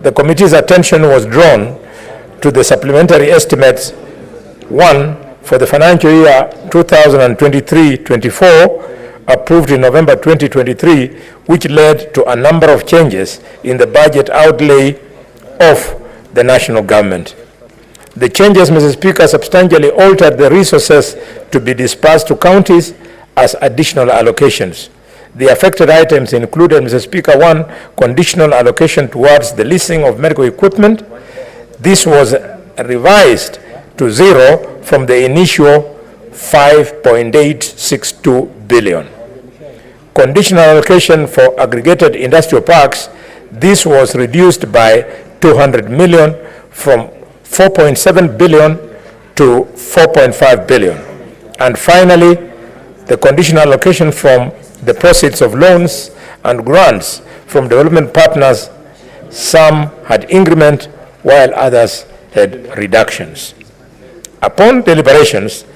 The committee's attention was drawn to the supplementary estimates, one for the financial year 2023-24, approved in November 2023, which led to a number of changes in the budget outlay of the national government. The changes, Mr. Speaker, substantially altered the resources to be dispersed to counties as additional allocations. The affected items included, Mr. Speaker, one, conditional allocation towards the leasing of medical equipment. This was revised to 0 from the initial 5.862 billion. Conditional allocation for aggregated industrial parks, this was reduced by 200 million from 4.7 billion to 4.5 billion. And finally, the conditional allocation from the proceeds of loans and grants from development partners, some had increment while others had reductions. Upon deliberations,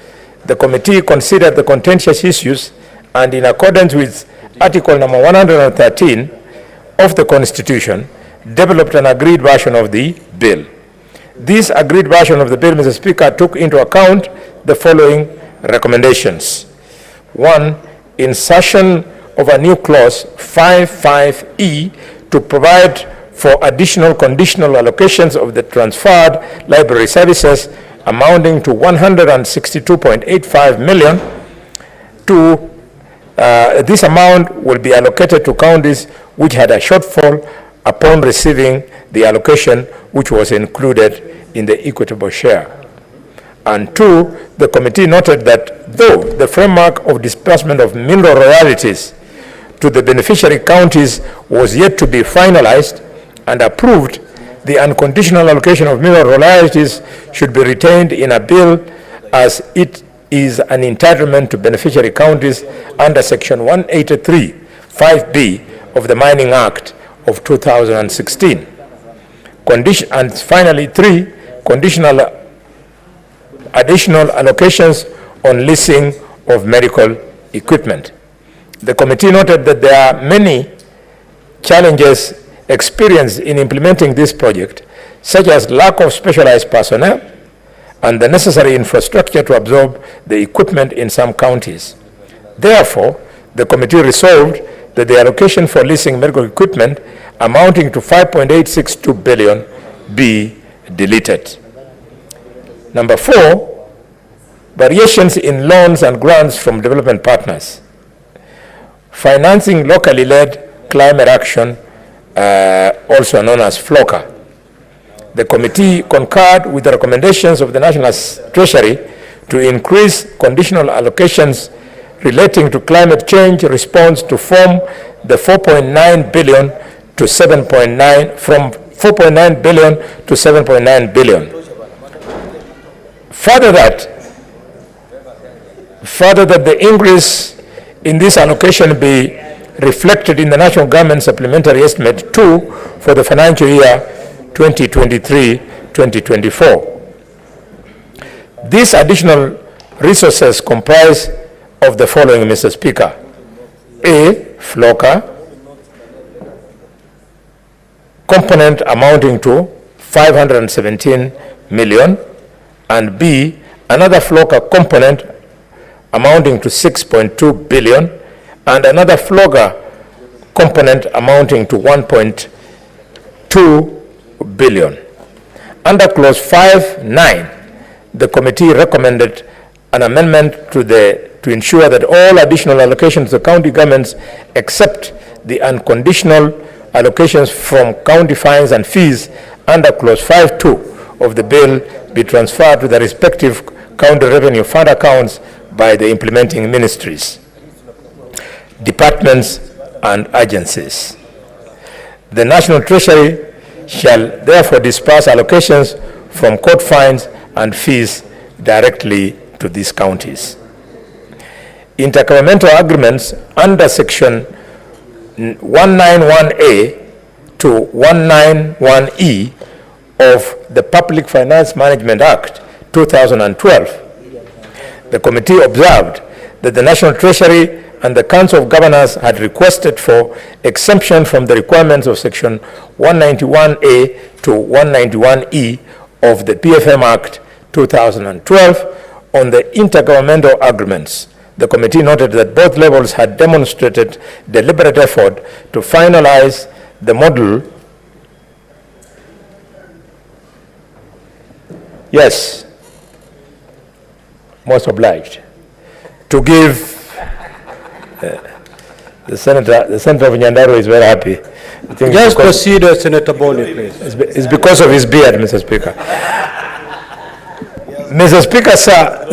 the committee considered the contentious issues and, in accordance with Article number 113 of the Constitution, developed an agreed version of the bill. This agreed version of the bill, Mr. Speaker, took into account the following recommendations. One, insertion of a new clause 55E to provide for additional conditional allocations of the transferred library services amounting to 162.85 million. This amount will be allocated to counties which had a shortfall upon receiving the allocation which was included in the equitable share. And two, the committee noted that though the framework of disbursement of mineral royalties to the beneficiary counties was yet to be finalized and approved, the unconditional allocation of mineral royalties should be retained in a bill as it is an entitlement to beneficiary counties under Section 183, 5B of the Mining Act of 2016. And finally, three, additional allocations on leasing of medical equipment. The committee noted that there are many challenges experienced in implementing this project, such as lack of specialized personnel and the necessary infrastructure to absorb the equipment in some counties. Therefore, the committee resolved that the allocation for leasing medical equipment amounting to 5.862 billion be deleted. Number four, variations in loans and grants from development partners. Financing locally led climate action, also known as FLOCA. The committee concurred with the recommendations of the National Treasury to increase conditional allocations relating to climate change response to form the 4.9 billion to 7.9, from 4.9 billion to 7.9 billion. Further that the increase in this allocation be reflected in the national government supplementary estimate 2 for the financial year 2023-2024. These additional resources comprise of the following, Mr. Speaker. A, FLOCA, component amounting to 517 million, and B, another FLOCA component amounting to 6.2 billion, and another FLOCA component amounting to 1.2 billion. Under clause 5.9, the committee recommended an amendment to ensure that all additional allocations to county governments, except the unconditional allocations from county fines and fees under clause 5.2 of the bill, be transferred to the respective county revenue fund accounts by the implementing ministries, departments, and agencies. The National Treasury shall therefore disperse allocations from court fines and fees directly to these counties. Intergovernmental agreements under Section 191A to 191E of the Public Finance Management Act 2012, the committee observed that the National Treasury and the Council of Governors had requested for exemption from the requirements of Section 191A to 191E of the PFM Act 2012 on the intergovernmental agreements. The committee noted that both levels had demonstrated deliberate effort to finalize the model. Yes, most obliged. To give the senator of Nyandarua is very happy. Just proceed, Senator Boni, please. It's because of his beard, Mr. Speaker. Mr. Speaker, sir,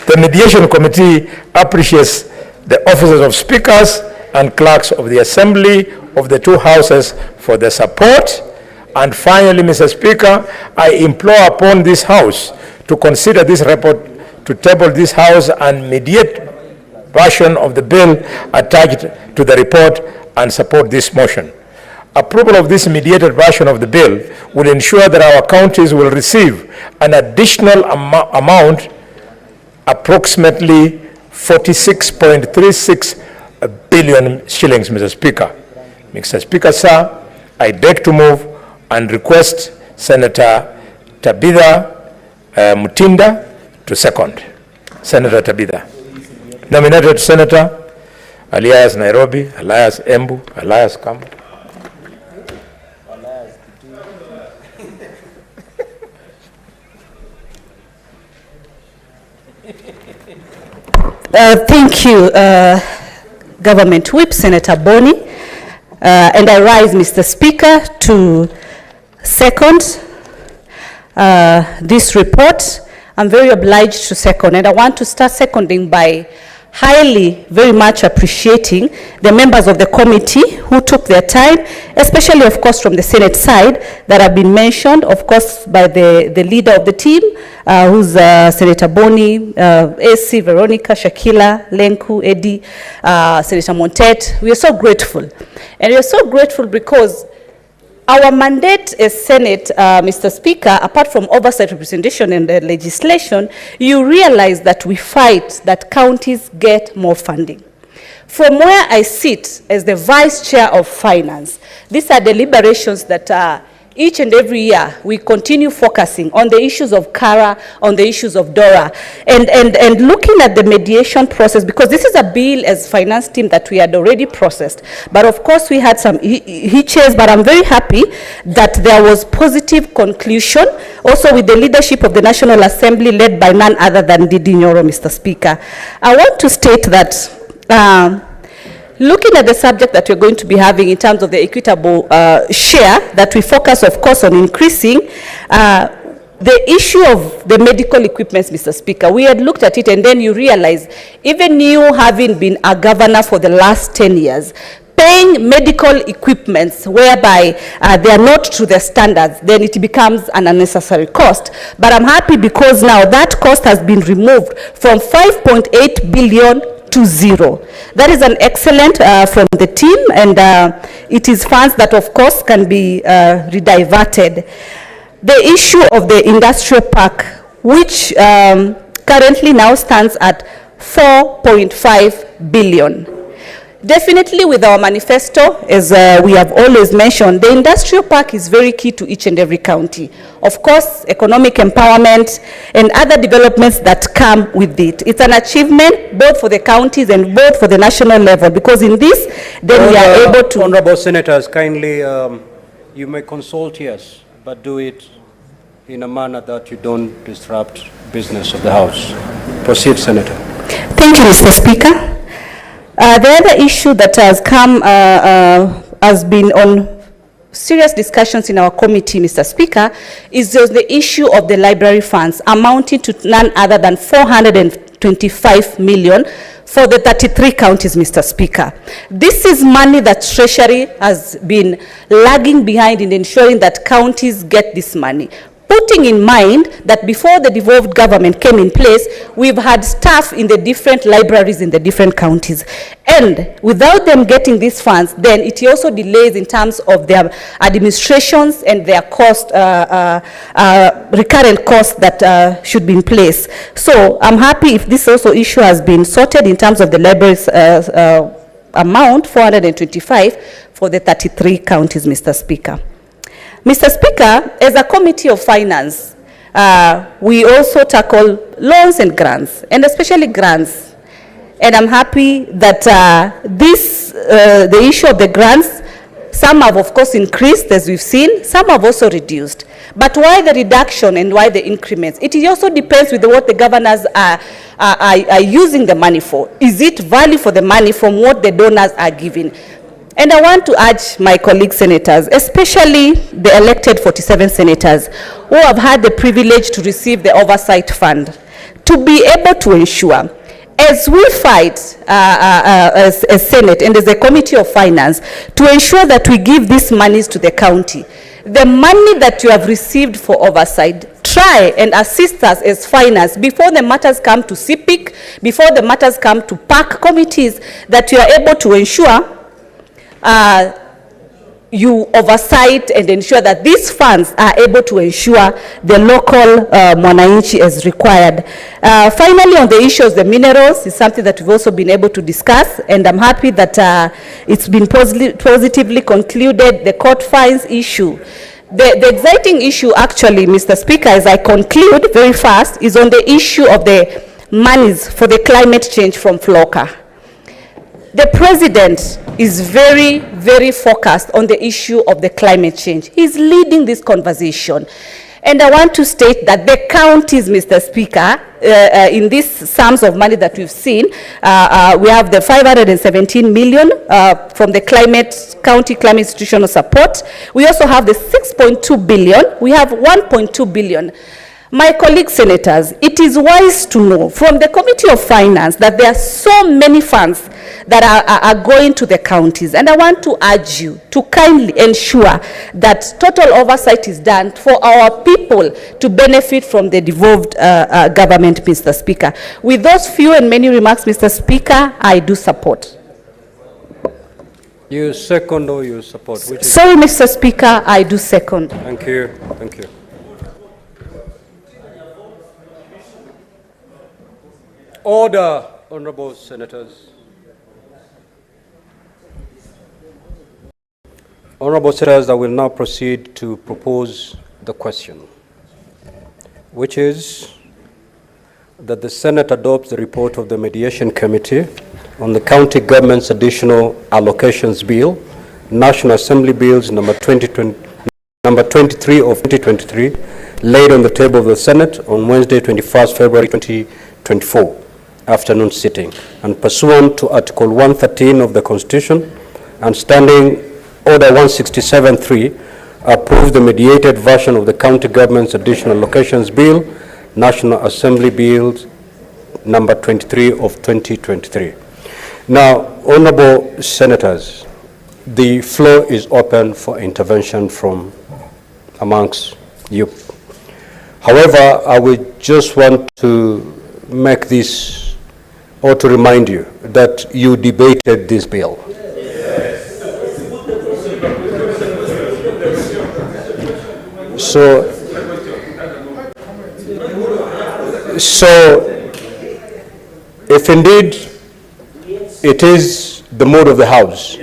the mediation committee appreciates the officers of speakers and clerks of the assembly of the two houses for their support. And finally, Mr. Speaker, I implore upon this house to consider this report, to table this house and mediate version of the bill attached to the report and support this motion. Approval of this mediated version of the bill will ensure that our counties will receive an additional amount, approximately 46.36 billion shillings, Mr. Speaker. Mr. Speaker, sir, I beg to move and request Senator Tabitha Mutinda to second. Senator Tabitha. Nominated Senator alias Nairobi, alias Embu, alias Kambu. Thank you, Government Whip, Senator Boni. And I rise, Mr. Speaker, to second this report. I'm very obliged to second, and I want to start seconding by very much appreciating the members of the committee who took their time, especially, of course, from the Senate side that have been mentioned, of course, by the leader of the team, who's Senator Boni, AC, Veronica, Shakila, Lenku, Eddie, Senator Montet. We are so grateful. And we are so grateful because our mandate as Senate, Mr. Speaker, apart from oversight, representation, and legislation, you realize that we fight that counties get more funding. From where I sit as the Vice Chair of Finance, these are deliberations that each and every year we continue focusing on the issues of CARA, on the issues of DORA, and looking at the mediation process, because this is a bill as finance team that we had already processed. But of course we had some hitches, but I'm very happy that there was positive conclusion, also with the leadership of the National Assembly led by none other than Didi Nyoro, Mr. Speaker. I want to state that looking at the subject that we're going to be having in terms of the equitable share, that we focus, of course, on increasing the issue of the medical equipments, Mr. Speaker. We had looked at it, and then you realize, even you having been a governor for the last 10 years, paying medical equipments whereby they are not to the standards, then it becomes an unnecessary cost. But I'm happy because now that cost has been removed from 5.8 billion to zero. That is an excellent from the team, and it is funds that, of course, can be rediverted. The issue of the industrial park, which currently now stands at 4.5 billion. Definitely with our manifesto, as we have always mentioned, the industrial park is very key to each and every county. Of course, economic empowerment and other developments that come with it. It's an achievement both for the counties and both for the national level, because in this, then we are able to... Honorable Senators, kindly, you may consult us, but do it in a manner that you don't disrupt business of the House. Proceed, Senator. Thank you, Mr. Speaker. The other issue that has come, has been on serious discussions in our committee, Mr. Speaker, is just the issue of the library funds, amounting to none other than 425 million for the 33 counties, Mr. Speaker. This is money that Treasury has been lagging behind in ensuring that counties get this money. putting in mind that before the devolved government came in place, we've had staff in the different libraries in the different counties. And without them getting these funds, then it also delays in terms of their administrations and their cost, recurrent costs that should be in place. So I'm happy if this also issue has been sorted in terms of the libraries amount, 425 for the 33 counties, Mr. Speaker. Mr. Speaker, as a Committee of Finance, we also tackle loans and grants, and especially grants. And I'm happy that the issue of the grants, some have of course increased, as we've seen, some have also reduced. But why the reduction and why the increments? It also depends with what the governors are using the money for. Is it value for the money from what the donors are giving? And I want to urge my colleague senators, especially the elected 47 senators who have had the privilege to receive the oversight fund, to be able to ensure, as we fight as Senate and as a Committee of Finance, to ensure that we give these monies to the county. The money that you have received for oversight, try and assist us as finance before the matters come to CPIC, before the matters come to PAC committees, that you are able to ensure you oversight and ensure that these funds are able to ensure the local mwananchi as required. Finally, on the issue of the minerals, is something that we've also been able to discuss, and I'm happy that it's been positively concluded, the court fines issue. The exciting issue actually, Mr. Speaker, as I conclude very fast, is on the issue of the monies for the climate change from FLOCA. The President is very, very focused on the issue of the climate change. He's leading this conversation. And I want to state that the counties, Mr. Speaker, in these sums of money that we've seen, we have the 517 million from the county climate institutional support. We also have the 6.2 billion. We have 1.2 billion. My colleague senators, it is wise to know from the Committee of Finance that there are so many funds that are going to the counties. And I want to urge you to kindly ensure that total oversight is done for our people to benefit from the devolved government, Mr. Speaker. With those few and many remarks, Mr. Speaker, I do support. You second or you support? Sorry, Mr. Speaker, I do second. Thank you. Thank you. Order, honorable senators. Honorable senators, I will now proceed to propose the question, which is that the Senate adopts the report of the Mediation Committee on the County Government's Additional Allocations Bill, National Assembly Bills number 23 of 2023, laid on the table of the Senate on Wednesday, 21st February 2024. Afternoon sitting, and pursuant to Article 113 of the Constitution and Standing Order 167.3, approve the mediated version of the County Government's Additional Allocations Bill, National Assembly Bills number 23 of 2023. Now, honorable senators, the floor is open for intervention from amongst you. However, I would just want to make this, or to remind you that you debated this bill. So if indeed it is the mood of the House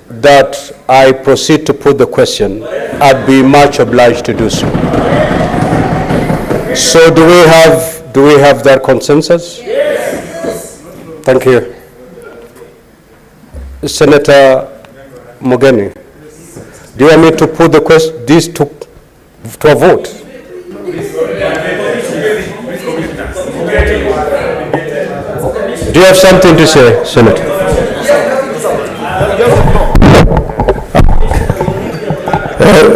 that I proceed to put the question, I'd be much obliged to do so. So do we have that consensus? Yes. Thank you. Senator Mogeni, do you want me to put the question, this to a vote? Do you have something to say, Senator?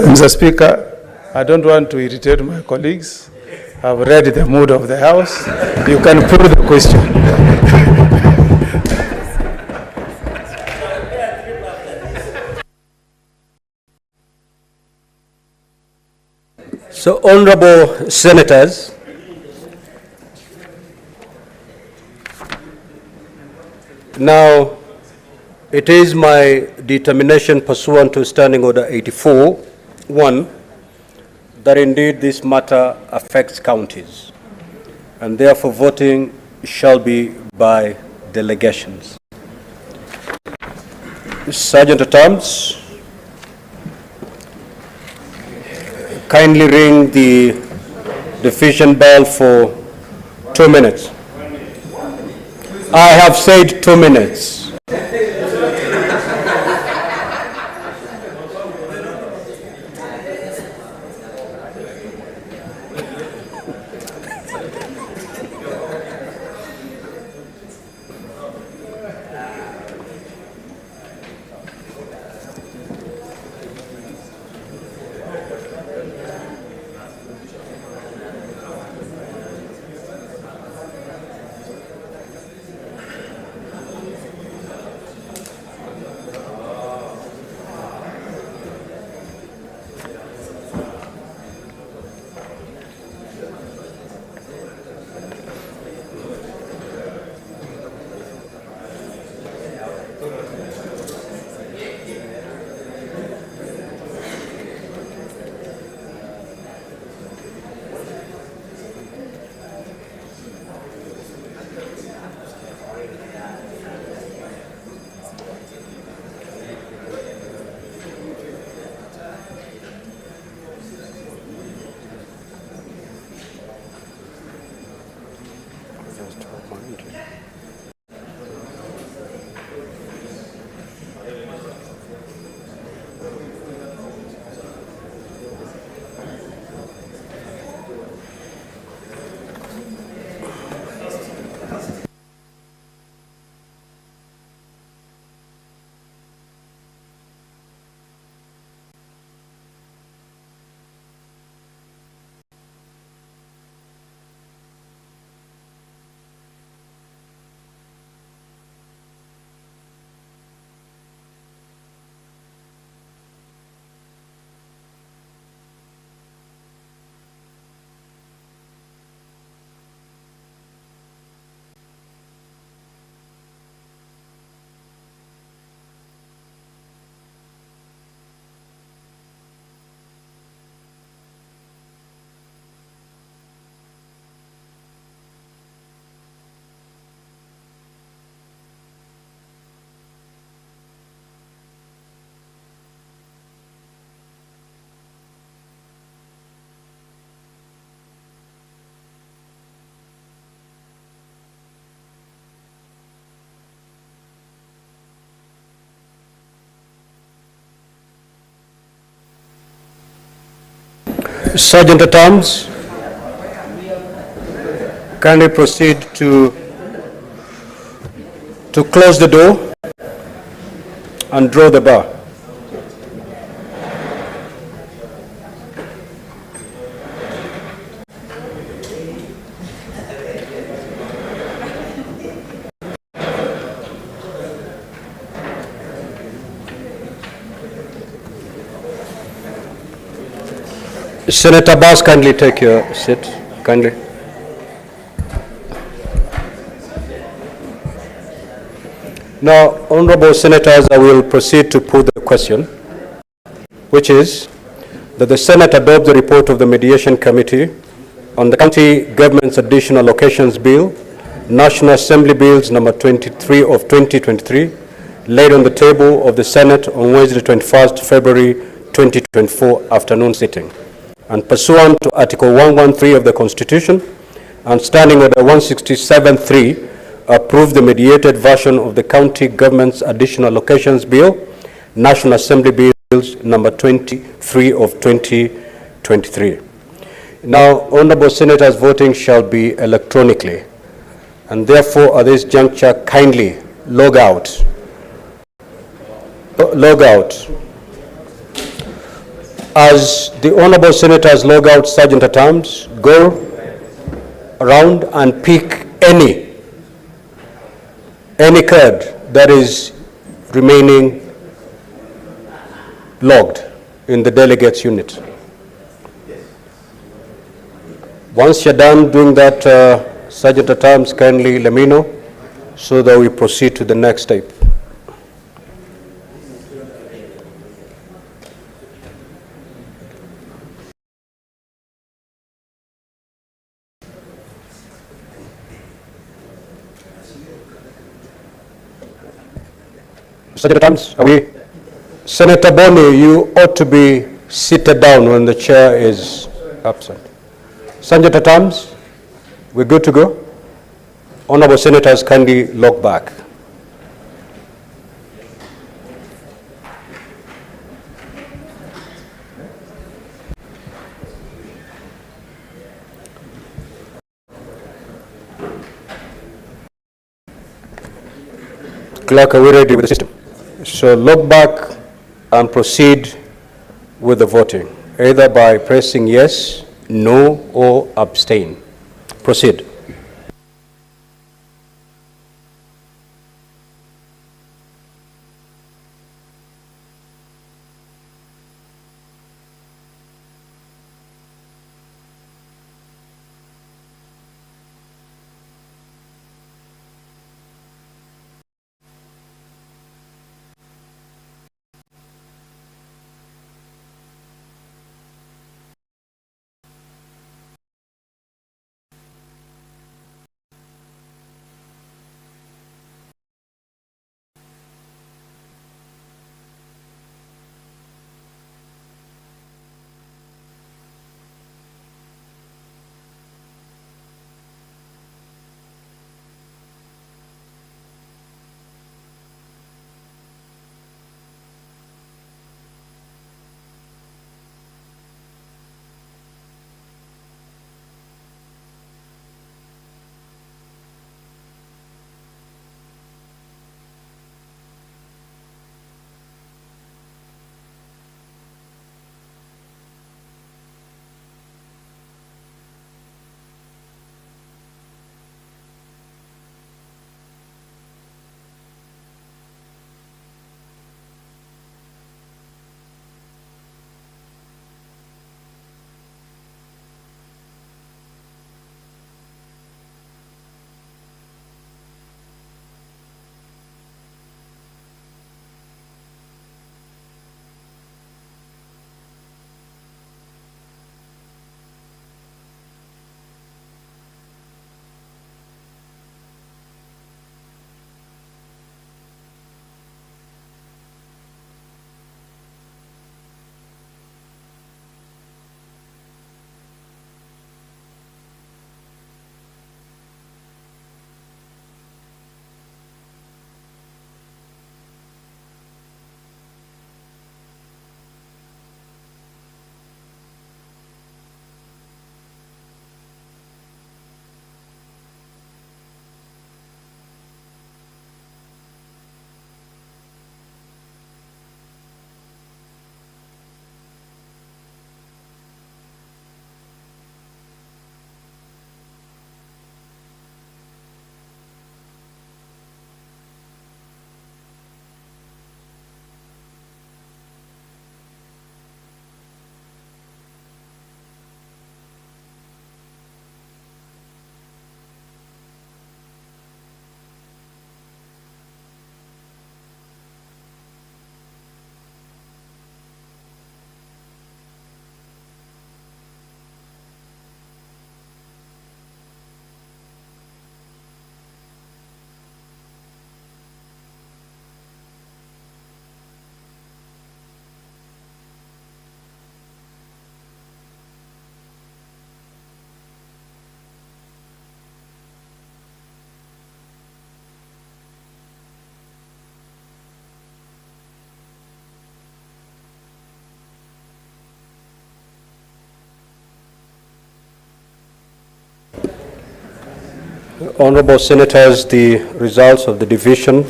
Mr. Speaker, I don't want to irritate my colleagues. I've read the mood of the House. You can put the question. So, honorable senators, now it is my determination pursuant to Standing Order 84(1) that indeed this matter affects counties, and therefore voting shall be by delegations. Sergeant at Arms, kindly ring the deficient bell for 2 minutes. I have said 2 minutes. Sergeant at Arms, kindly proceed to close the door and draw the bar. Senator Bass, kindly take your seat, kindly. Now, honorable senators, I will proceed to put the question, which is that the Senate adopt the report of the Mediation Committee on the County Government's Additional Allocations Bill, National Assembly Bills number 23 of 2023, laid on the table of the Senate on Wednesday, 21st February 2024 afternoon sitting. And pursuant to Article 113 of the Constitution and Standing Order 167(3), approve the mediated version of the County Government's Additional Allocations Bill, National Assembly Bills number 23 of 2023. Now, honorable senators, voting shall be electronically, and therefore at this juncture, kindly log out. Log out. As the honorable senators log out, Sergeant at Arms, go around and pick any card that is remaining logged in the delegates unit. Once you're done doing that, Sergeant at Arms, kindly let me know so that we proceed to the next step. Sergeant at Arms, are we? Senator Boni, you ought to be seated down when the chair is absent. Sergeant at Arms, we're good to go? Honorable Senators, kindly log back. Clerk, are we ready with the system? So log back and proceed with the voting, either by pressing yes, no, or abstain. Proceed. Honorable Senators, the results of the division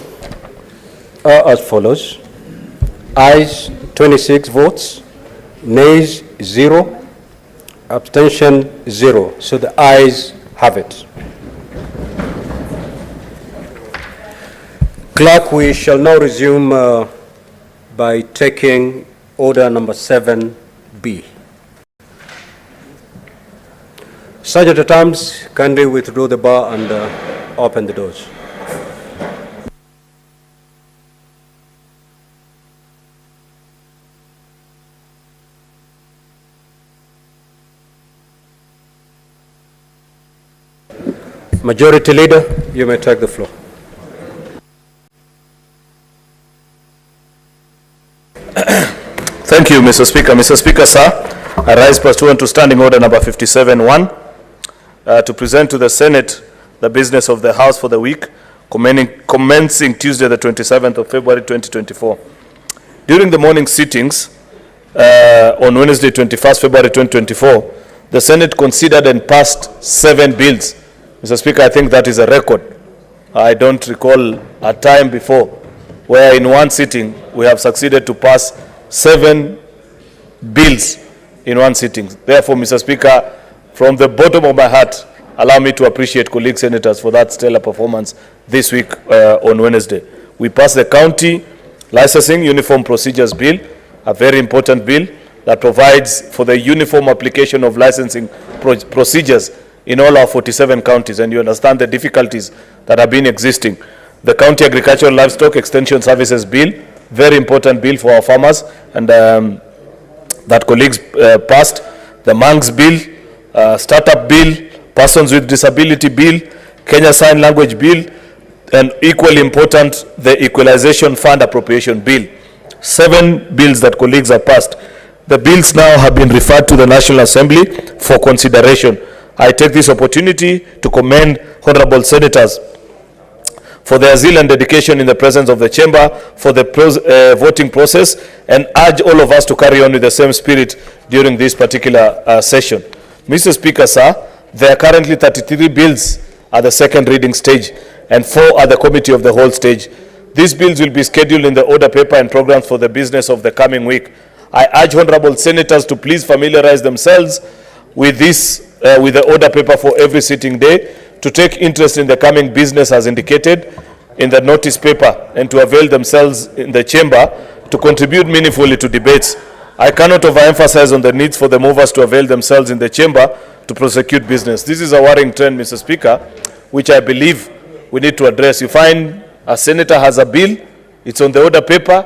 are as follows. Ayes 26 votes, nays 0, abstention 0. So the ayes have it. Clerk, we shall now resume by taking order number 7B. Sergeant at Arms, kindly withdraw the bar and open the doors. Majority Leader, you may take the floor. Thank you, Mr. Speaker. Mr. Speaker, sir, I rise pursuant to Standing Order number 57-1 to present to the Senate the business of the House for the week commencing Tuesday, the 27th of February 2024. During the morning sittings on Wednesday, 21st February 2024, the Senate considered and passed 7 bills. Mr. Speaker, I think that is a record. I don't recall a time before where in one sitting we have succeeded to pass 7 bills in one sitting. Therefore, Mr. Speaker, from the bottom of my heart, allow me to appreciate colleague senators for that stellar performance this week on Wednesday. We passed the County Licensing Uniform Procedures Bill, a very important bill that provides for the uniform application of licensing procedures in all our 47 counties, and you understand the difficulties that have been existing. The County Agricultural Livestock Extension Services Bill, very important bill for our farmers, and that colleagues passed. The Manx Bill, Startup Bill, Persons with Disability Bill, Kenya Sign Language Bill, and equally important, the Equalization Fund Appropriation Bill. 7 bills that colleagues have passed. The bills now have been referred to the National Assembly for consideration. I take this opportunity to commend honorable senators for their zeal and dedication in the presence of the chamber for the voting process, and urge all of us to carry on with the same spirit during this particular session. Mr. Speaker, sir, there are currently 33 bills at the second reading stage and 4 at the committee of the whole stage. These bills will be scheduled in the order paper and programs for the business of the coming week. I urge honorable senators to please familiarize themselves with this, with the order paper for every sitting day, to take interest in the coming business as indicated in the notice paper, and to avail themselves in the chamber to contribute meaningfully to debates. I cannot overemphasize on the needs for the movers to avail themselves in the chamber to prosecute business. This is a worrying trend, Mr. Speaker, which I believe we need to address. You find a senator has a bill, it's on the order paper,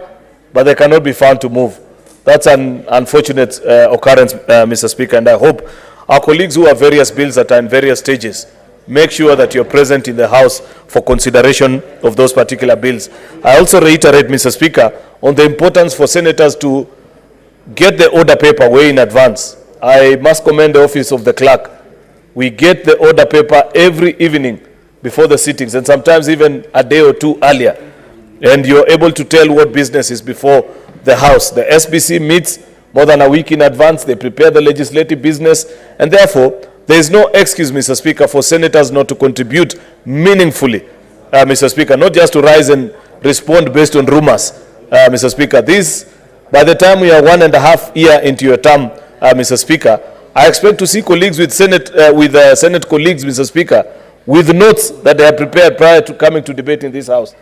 but they cannot be found to move. That's an unfortunate occurrence, Mr. Speaker, and I hope our colleagues who have various bills that are in various stages make sure that you're present in the House for consideration of those particular bills. I also reiterate, Mr. Speaker, on the importance for senators to get the order paper way in advance. I must commend the office of the clerk. We get the order paper every evening before the sittings, and sometimes even a day or 2 earlier. And you're able to tell what business is before the House. The SBC meets more than a week in advance. They prepare the legislative business, and therefore, there is no excuse, Mr. Speaker, for senators not to contribute meaningfully, Mr. Speaker, not just to rise and respond based on rumors, Mr. Speaker. This, by the time we are 1.5 years into your term, Mr. Speaker, I expect to see colleagues with Senate colleagues, Mr. Speaker, with notes that they have prepared prior to coming to debate in this House,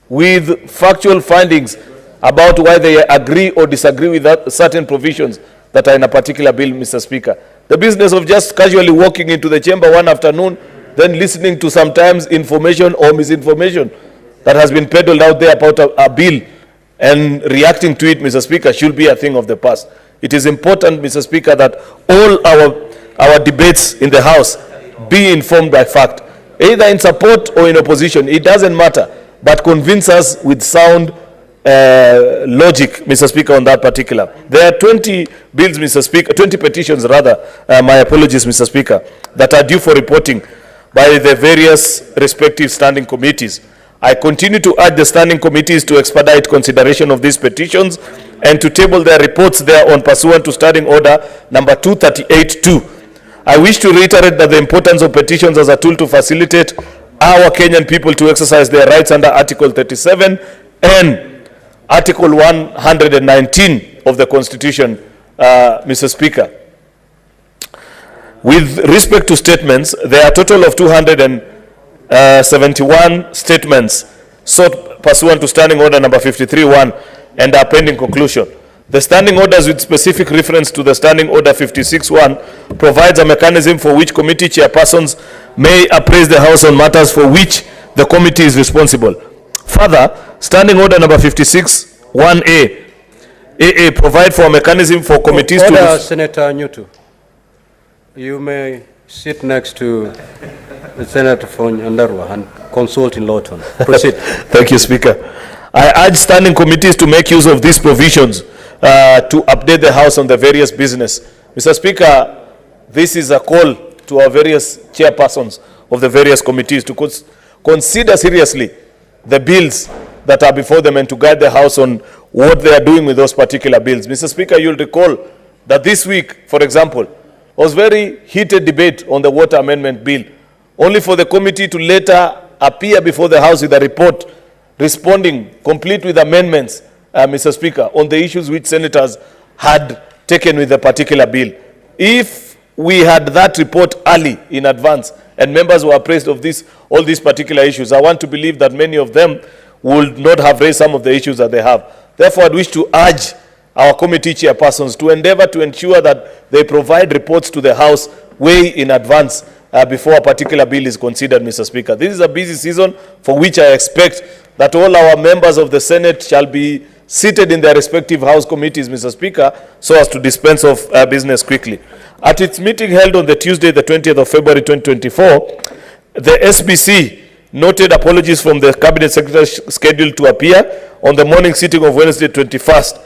with factual findings about why they agree or disagree with certain provisions that are in a particular bill, Mr. Speaker. The business of just casually walking into the chamber one afternoon, then listening to sometimes information or misinformation that has been peddled out there about a bill and reacting to it, Mr. Speaker, should be a thing of the past. It is important, Mr. Speaker, that all our debates in the House be informed by fact, either in support or in opposition. It doesn't matter, but convince us with sound logic, Mr. Speaker, on that particular. There are 20 bills, Mr. Speaker, 20 petitions rather, my apologies, Mr. Speaker, that are due for reporting by the various respective standing committees. I continue to urge the standing committees to expedite consideration of these petitions and to table their reports thereon pursuant to Standing Order number 238-2. I wish to reiterate that the importance of petitions as a tool to facilitate our Kenyan people to exercise their rights under Article 37 and Article 119 of the Constitution, Mr. Speaker. With respect to statements, there are a total of 271 statements sought pursuant to Standing Order number 53-1 and are pending conclusion. The standing orders with specific reference to the standing order 56-1 provides a mechanism for which committee chairpersons may appraise the House on matters for which the committee is responsible. Further, standing order number 56-1A AA provide for a mechanism for committees order, to... Senator Nyutu, you may sit next to the Senator from Nyandarua and consult in Lawton. Proceed. Thank you, Speaker. I urge standing committees to make use of these provisions to update the House on the various business. Mr. Speaker, this is a call to our various chairpersons of the various committees to consider seriously the bills that are before them and to guide the House on what they are doing with those particular bills. Mr. Speaker, you'll recall that this week, for example, was very heated debate on the water amendment bill, only for the committee to later appear before the House with a report responding complete with amendments, Mr. Speaker, on the issues which senators had taken with the particular bill. If we had that report early in advance and members were appraised of all these particular issues, I want to believe that many of them would not have raised some of the issues that they have. Therefore, I wish to urge our committee chairpersons to endeavor to ensure that they provide reports to the House way in advance before a particular bill is considered, Mr. Speaker. This is a busy season for which I expect that all our members of the Senate shall be seated in their respective House committees, Mr. Speaker, so as to dispense of business quickly. At its meeting held on the Tuesday, the 20th of February 2024, the SBC noted apologies from the Cabinet Secretary scheduled to appear on the morning sitting of Wednesday 21st.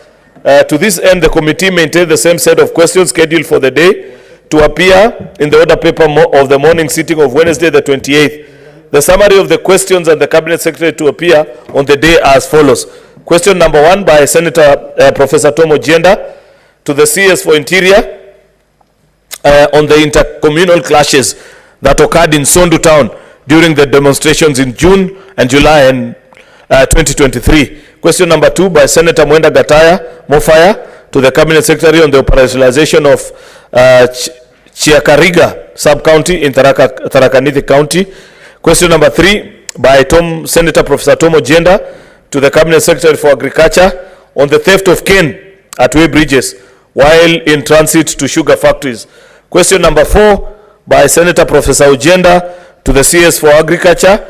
To this end, the committee maintained the same set of questions scheduled for the day to appear in the order paper of the morning sitting of Wednesday the 28th. The summary of the questions and the Cabinet Secretary to appear on the day as follows. Question number 1 by Senator Professor Tom Odinga to the CS for Interior on the intercommunal clashes that occurred in Sondu town during the demonstrations in June and July 2023. Question number 2 by Senator Mwenda Gataya Mofaya to the Cabinet Secretary on the operationalization of Chiakariga sub-county in Tharaka Nithi County. Question number 3 by Senator Professor Tom Odinga to the Cabinet Secretary for Agriculture on the theft of cane at way bridges while in transit to sugar factories. Question number 4 by Senator Professor Odinga to the CS for Agriculture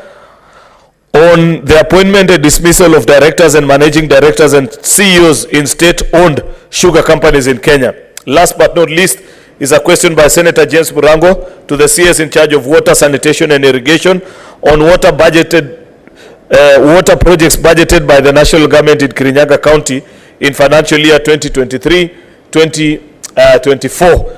on the appointment and dismissal of directors and managing directors and CEOs in state-owned sugar companies in Kenya. Last but not least is a question by Senator James Murango to the CS in charge of water, sanitation and irrigation on water projects budgeted by the national government in Kirinyaga County in financial year 2023-2024.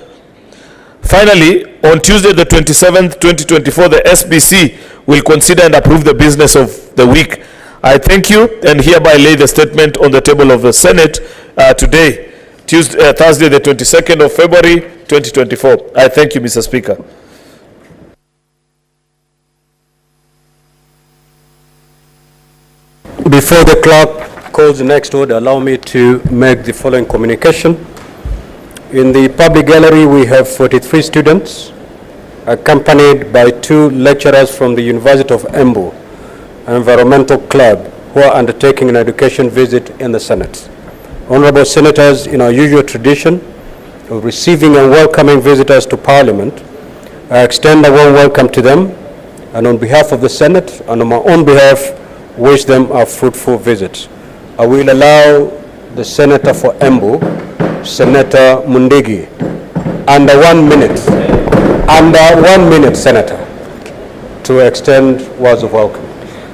Finally, on Tuesday the 27th, 2024, the SBC will consider and approve the business of the week. I thank you and hereby lay the statement on the table of the Senate today, Thursday the 22nd of February 2024. I thank you, Mr. Speaker. Before the clerk calls the next order, allow me to make the following communication. In the public gallery, we have 43 students accompanied by 2 lecturers from the University of Embu Environmental Club who are undertaking an education visit in the Senate. Honorable Senators, in our usual tradition of receiving and welcoming visitors to Parliament, I extend a warm welcome to them, and on behalf of the Senate and on my own behalf, wish them a fruitful visit. I will allow the Senator for Embu, Senator Mundigi, under 1 minute, Senator, to extend words of welcome.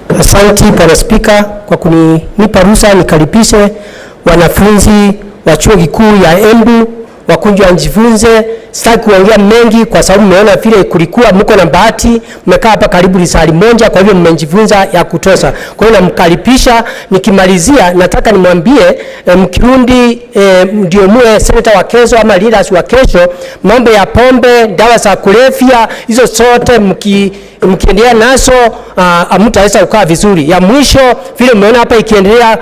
Asante Bwana Spika kwa kunipa ruhusa nikaribishe wanafunzi wa chuo kikuu ya Embu wakuja wajifunze. Sitaki kuongea mengi kwa sababu mmeona vile kulikuwa mko na bahati, mmekaa hapa karibu risali moja, kwa hivyo mmejifunza ya kutosha. Kwa hiyo namkaribisha. Nikimalizia nataka nimwambie mkirundi ndio muwe senator wa kesho ama leaders wa kesho, mambo ya pombe, dawa za kulevya, hizo zote mkiendelea nazo hamtaweza kukaa vizuri. Ya mwisho vile mmeona hapa ikiendelea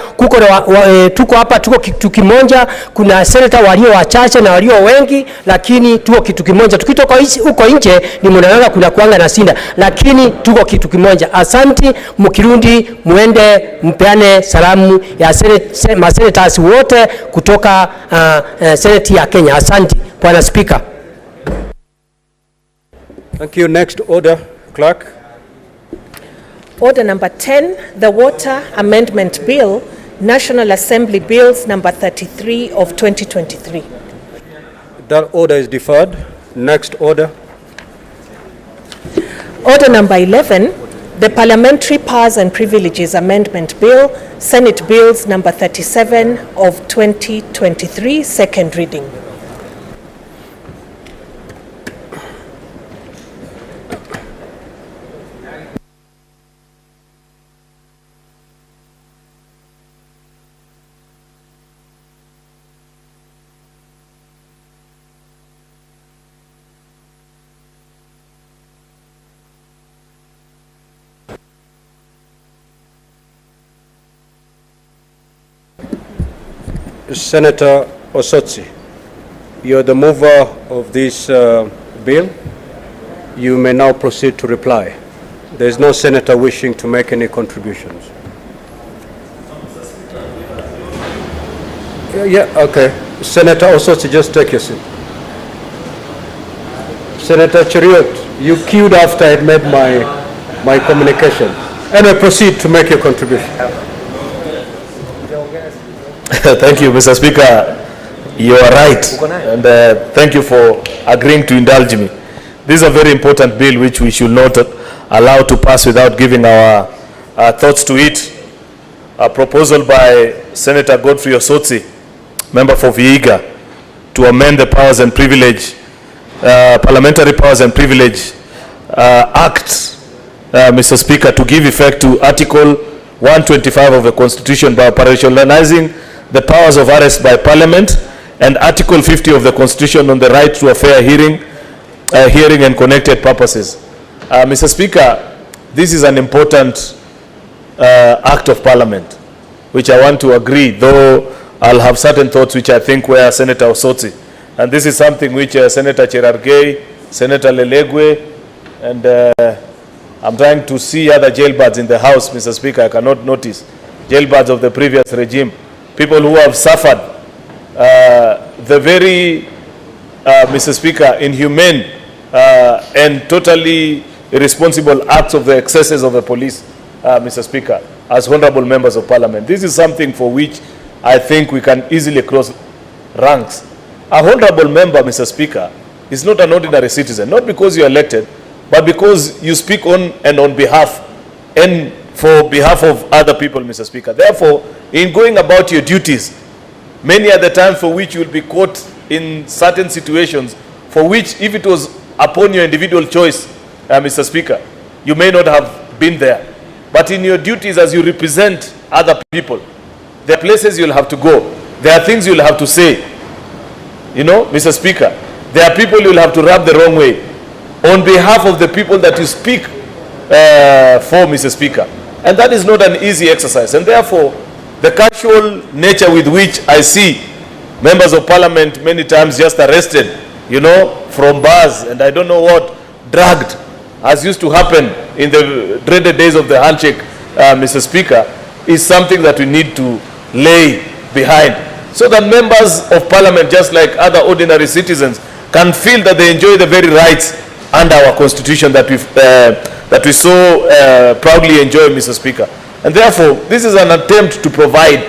tuko hapa tuko kitu kimoja, kuna senator walio wachache na walio wengi, lakini tuko kitu kimoja. Tukitoka huko nje ni mnaona kuna kuanga na sinda, lakini tuko kitu kimoja. Asanti, mkirundi muende mpeane salamu ya senators wote kutoka Senate ya Kenya. Asanti, Bwana Speaker. Thank you. Next order, Clerk. Order number 10, the Water Amendment Bill, National Assembly Bills number 33 of 2023. That order is deferred. Next order. Order number 11, the Parliamentary Powers and Privileges Amendment Bill, Senate Bills number 37 of 2023, second reading. Senator Osotsi, you're the mover of this bill. You may now proceed to reply. There is no senator wishing to make any contributions. Okay. Senator Osotsi, just take your seat. Senator Cheriot, you queued after I had made my communication. Anyway, proceed to make your contribution. Thank you, Mr. Speaker. You are right, and thank you for agreeing to indulge me. This is a very important bill which we should not allow to pass without giving our thoughts to it. A proposal by Senator Godfrey Osotsi, member for Vihiga, to amend the Powers and Privilege, Parliamentary Powers and Privilege Act, Mr. Speaker, to give effect to Article 125 of the Constitution by operationalizing the powers of arrest by Parliament, and Article 50 of the Constitution on the right to a fair hearing and connected purposes. Mr. Speaker, this is an important act of Parliament, which I want to agree, though I'll have certain thoughts which I think were Senator Osotsi. And this is something which Senator Cherargei, Senator Lelegwe, and I'm trying to see other jailbirds in the House, Mr. Speaker. I cannot notice jailbirds of the previous regime. People who have suffered the very, Mr. Speaker, inhumane and totally irresponsible acts of the excesses of the police, Mr. Speaker, as honorable members of Parliament. This is something for which I think we can easily cross ranks. A honorable member, Mr. Speaker, is not an ordinary citizen, not because you are elected, but because you speak on and on behalf and for behalf of other people, Mr. Speaker. Therefore, in going about your duties, many are the times for which you will be caught in certain situations for which, if it was upon your individual choice, Mr. Speaker, you may not have been there. But in your duties as you represent other people, there are places you'll have to go. There are things you'll have to say. You know, Mr. Speaker, there are people you'll have to rub the wrong way on behalf of the people that you speak for, Mr. Speaker. And that is not an easy exercise. And therefore, the casual nature with which I see members of Parliament many times just arrested, you know, from bars and I don't know what, dragged, as used to happen in the dreaded days of the handshake, Mr. Speaker, is something that we need to lay behind, so that members of Parliament, just like other ordinary citizens, can feel that they enjoy the very rights under our Constitution that we so proudly enjoy, Mr. Speaker. And therefore, this is an attempt to provide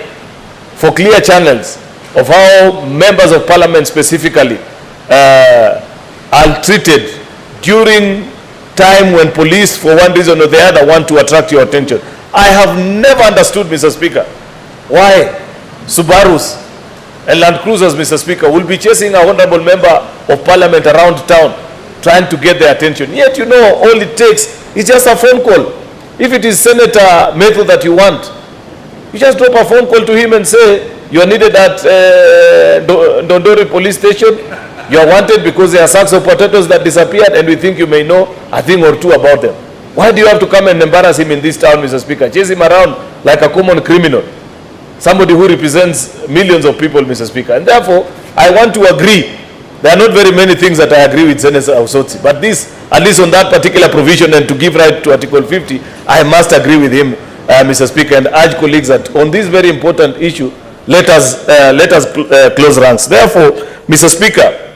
for clear channels of how members of Parliament specifically are treated during time when police, for one reason or the other, want to attract your attention. I have never understood, Mr. Speaker, why Subarus and Land Cruisers, Mr. Speaker, will be chasing a honorable member of Parliament around town, trying to get their attention. Yet, you know, all it takes is just a phone call. If it is Senator Metho that you want, you just drop a phone call to him and say, you are needed at Dondori police station. You are wanted because there are sacks of potatoes that disappeared and we think you may know a thing or two about them. Why do you have to come and embarrass him in this town, Mr. Speaker? Chase him around like a common criminal. Somebody who represents millions of people, Mr. Speaker. And therefore, I want to agree. There are not very many things that I agree with Senator Osotsi, but this, at least on that particular provision and to give right to Article 50, I must agree with him, Mr. Speaker, and urge colleagues that on this very important issue, let us close ranks. Therefore, Mr. Speaker,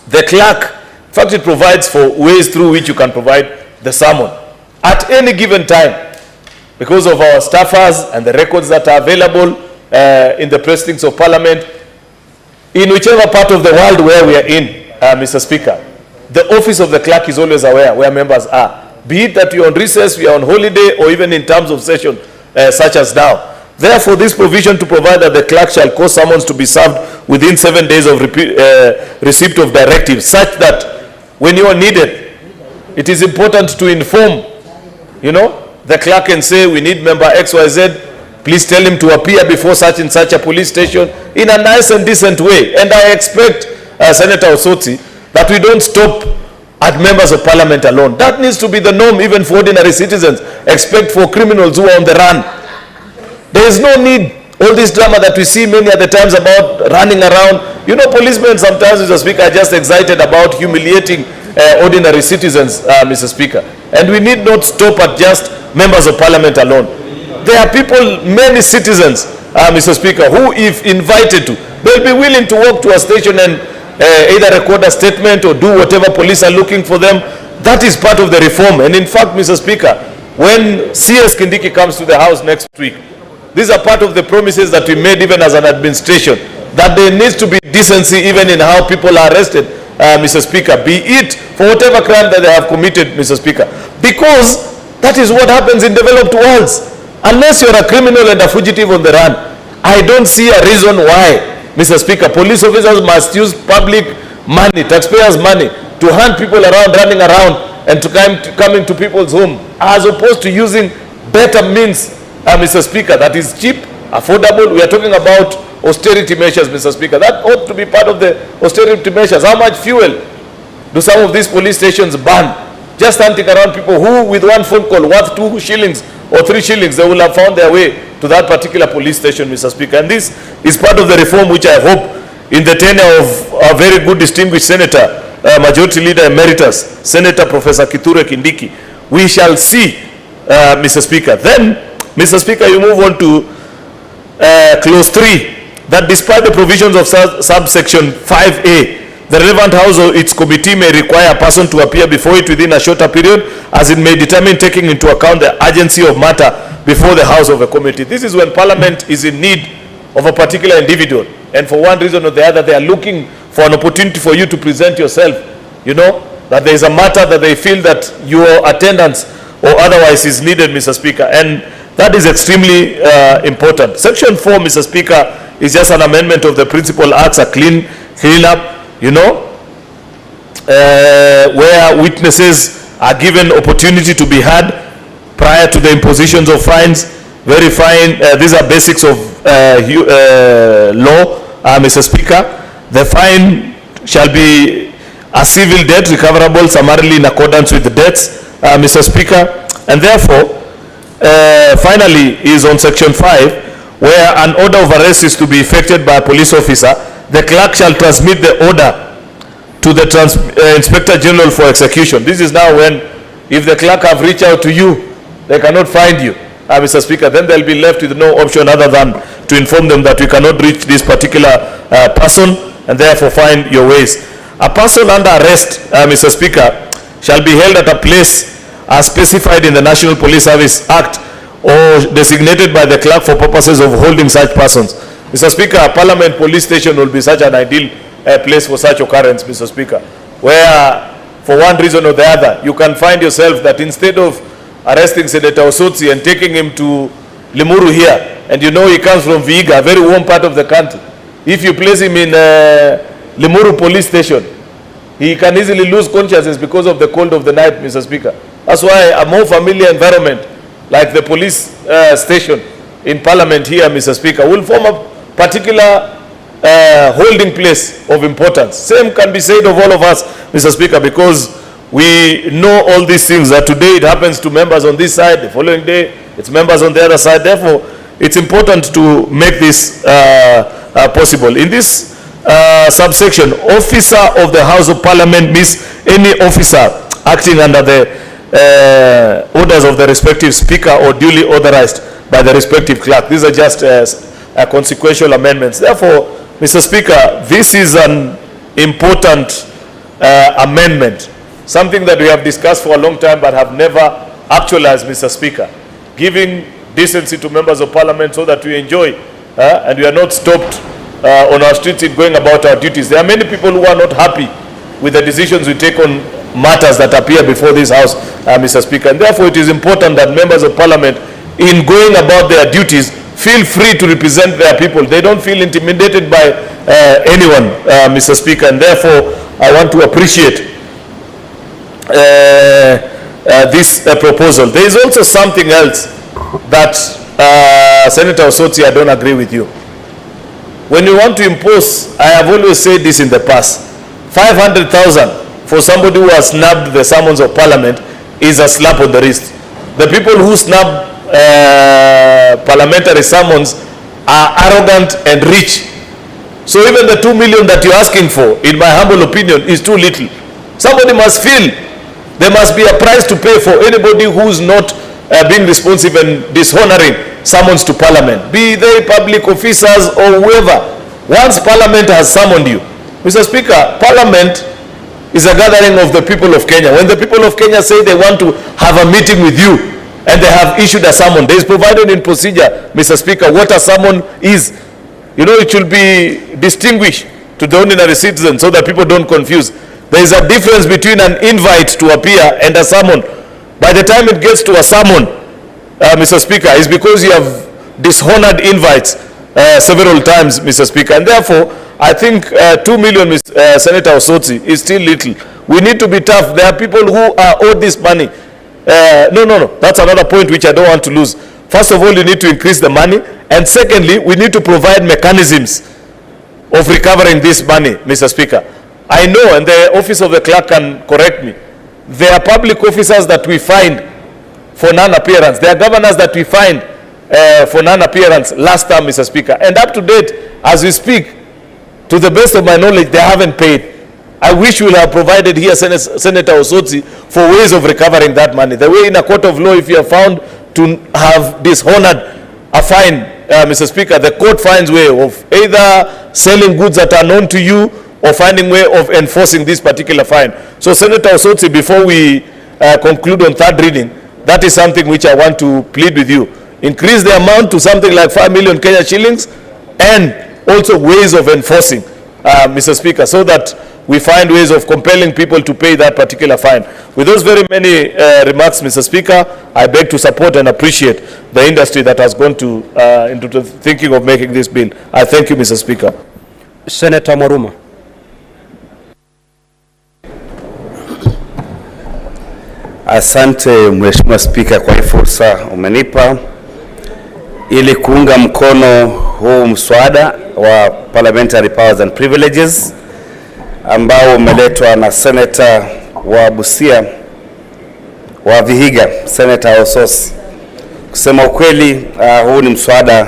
the clerk, in fact, it provides for ways through which you can provide the summon at any given time because of our staffers and the records that are available in the precincts of Parliament. In whichever part of the world where we are in, Mr. Speaker, the office of the clerk is always aware where members are. Be it that we are on recess, we are on holiday, or even in terms of session, such as now. Therefore, this provision to provide that the clerk shall cause summons to be served within 7 days of receipt of directives, such that when you are needed, it is important to inform, the clerk and say, we need member XYZ, please tell him to appear before such and such a police station in a nice and decent way. And I expect, Senator Osotsi, that we don't stop at members of Parliament alone. That needs to be the norm even for ordinary citizens, except for criminals who are on the run. There is no need, all this drama that we see many at the times about running around. Policemen sometimes, Mr. Speaker, are just excited about humiliating ordinary citizens, Mr. Speaker. And we need not stop at just members of Parliament alone. There are people, many citizens, Mr. Speaker, who if invited to, they'll be willing to walk to a station and either record a statement or do whatever police are looking for them. That is part of the reform. And in fact, Mr. Speaker, when CS Kindiki comes to the House next week, these are part of the promises that we made even as an administration, that there needs to be decency even in how people are arrested, Mr. Speaker, be it for whatever crime that they have committed, Mr. Speaker. Because that is what happens in developed worlds. Unless you're a criminal and a fugitive on the run, I don't see a reason why, Mr. Speaker, police officers must use public money, taxpayers' money, to hunt people around, running around, and to come into people's home, as opposed to using better means, Mr. Speaker, that is cheap, affordable. We are talking about austerity measures, Mr. Speaker. That ought to be part of the austerity measures. How much fuel do some of these police stations burn? Just hunting around people who, with one phone call worth 2 shillings or 3 shillings, they will have found their way to that particular police station, Mr. Speaker. And this is part of the reform which I hope in the tenure of a very good distinguished Senator, Majority Leader Emeritus, Senator Professor Kithure Kindiki, we shall see, Mr. Speaker. Then, Mr. Speaker, you move on to clause 3, that despite the provisions of subsection 5A, the relevant house or its committee may require a person to appear before it within a shorter period, as it may determine taking into account the urgency of matter before the house of a committee. This is when Parliament is in need of a particular individual, and for one reason or the other, they are looking for an opportunity for you to present yourself, that there is a matter that they feel that your attendance or otherwise is needed, Mr. Speaker, and that is extremely important. Section 4, Mr. Speaker, is just an amendment of the Principal Acts, a clean up, where witnesses are given opportunity to be heard prior to the impositions of fines, verifying, these are basics of law, Mr. Speaker. The fine shall be a civil debt recoverable summarily in accordance with the debts, Mr. Speaker. And therefore, finally, is on section 5, where an order of arrest is to be effected by a police officer. The clerk shall transmit the order to the Inspector General for execution. This is now when, if the clerk have reached out to you, they cannot find you, Mr. Speaker, then they'll be left with no option other than to inform them that we cannot reach this particular person, and therefore find your ways. A person under arrest, Mr. Speaker, shall be held at a place as specified in the National Police Service Act or designated by the clerk for purposes of holding such persons. Mr. Speaker, a Parliament police station will be such an ideal place for such occurrence, Mr. Speaker, where for one reason or the other, you can find yourself that instead of arresting Senator Osotsi and taking him to Limuru here, and he comes from Vihiga, a very warm part of the country, if you place him in Limuru police station, he can easily lose consciousness because of the cold of the night, Mr. Speaker. That's why a more familiar environment, like the police station in Parliament here, Mr. Speaker, will form a particular holding place of importance. Same can be said of all of us, Mr. Speaker, because we know all these things, that today it happens to members on this side, the following day it's members on the other side. Therefore, it's important to make this possible. In this subsection, officer of the House of Parliament means any officer acting under the orders of the respective speaker or duly authorized by the respective clerk. These are just consequential amendments. Therefore, Mr. Speaker, this is an important amendment, something that we have discussed for a long time but have never actualized, Mr. Speaker, giving decency to members of Parliament so that we enjoy and we are not stopped on our streets in going about our duties. There are many people who are not happy with the decisions we take on matters that appear before this House, Mr. Speaker. And therefore, it is important that members of Parliament, in going about their duties, feel free to represent their people. They don't feel intimidated by anyone, Mr. Speaker. And therefore, I want to appreciate this proposal. There is also something else that Senator Osotsi, I don't agree with you. When you want to impose, I have always said this in the past, 500,000 for somebody who has snubbed the summons of Parliament is a slap on the wrist. The people who snub parliamentary summons are arrogant and rich. So even the 2 million that you're asking for, in my humble opinion, is too little. Somebody must feel there must be a price to pay for anybody who's not being responsive and dishonoring summons to Parliament, be they public officers or whoever. Once Parliament has summoned you, Mr. Speaker, Parliament is a gathering of the people of Kenya. When the people of Kenya say they want to have a meeting with you and they have issued a summon, there is provided in procedure, Mr. Speaker, what a summon is. You know, it should be distinguished to the ordinary citizen so that people don't confuse. There is a difference between an invite to appear and a summon. By the time it gets to a summon, Mr. Speaker, it's because you have dishonored invites several times, Mr. Speaker. And therefore, I think 2 million, Senator Osotsi, is still little. We need to be tough. There are people who are owed this money. No. That's another point which I don't want to lose. First of all, you need to increase the money. And secondly, we need to provide mechanisms of recovering this money, Mr. Speaker. I know, and the office of the clerk can correct me, there are public officers that we find for non-appearance. There are governors that we find for non-appearance last term, Mr. Speaker. And up to date, as we speak, to the best of my knowledge, they haven't paid. I wish we would have provided here, Senator Osotsi, for ways of recovering that money. The way in a court of law, if you are found to have dishonored a fine, Mr. Speaker, the court finds way of either selling goods that are known to you or finding way of enforcing this particular fine. So, Senator Osotsi, before we conclude on third reading, that is something which I want to plead with you. Increase the amount to something like 5 million Kenya shillings and also ways of enforcing, Mr. Speaker, so that we find ways of compelling people to pay that particular fine. With those very many remarks, Mr. Speaker, I beg to support and appreciate the industry that has gone to into the thinking of making this bill. I thank you, Mr. Speaker. Senator Moruma. Asante Mheshimiwa Spika kwa hii fursa umenipa ili kuunga mkono huu mswada wa Parliamentary Powers and Privileges ambao umeletwa na Senator wa Busia wa Vihiga, Senator Osotsi. Kusema ukweli, huu ni mswada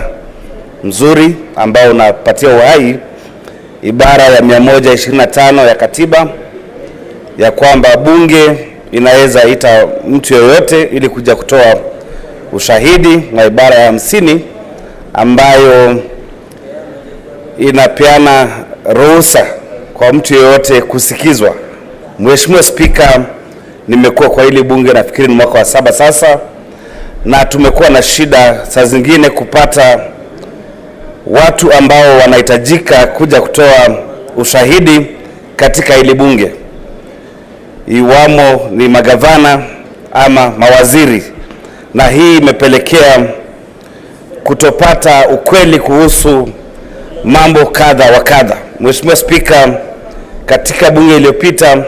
mzuri ambao unapatia uhai ibara ya 125 ya katiba ya kwamba bunge inaweza ita mtu yoyote ili kuja kutoa ushahidi, na ibara ya 50 ambayo inapeana ruhusa kwa mtu yoyote kusikizwa. Mheshimiwa Spika, nimekuwa kwa hili bunge nafikiri ni mwaka wa 7 sasa, na tumekuwa na shida saa zingine kupata watu ambao wanahitajika kuja kutoa ushahidi katika hili bunge, iwamo ni magavana ama mawaziri, na hii imepelekea kutopata ukweli kuhusu mambo kadha wa kadha. Mheshimiwa Spika, katika bunge iliyopita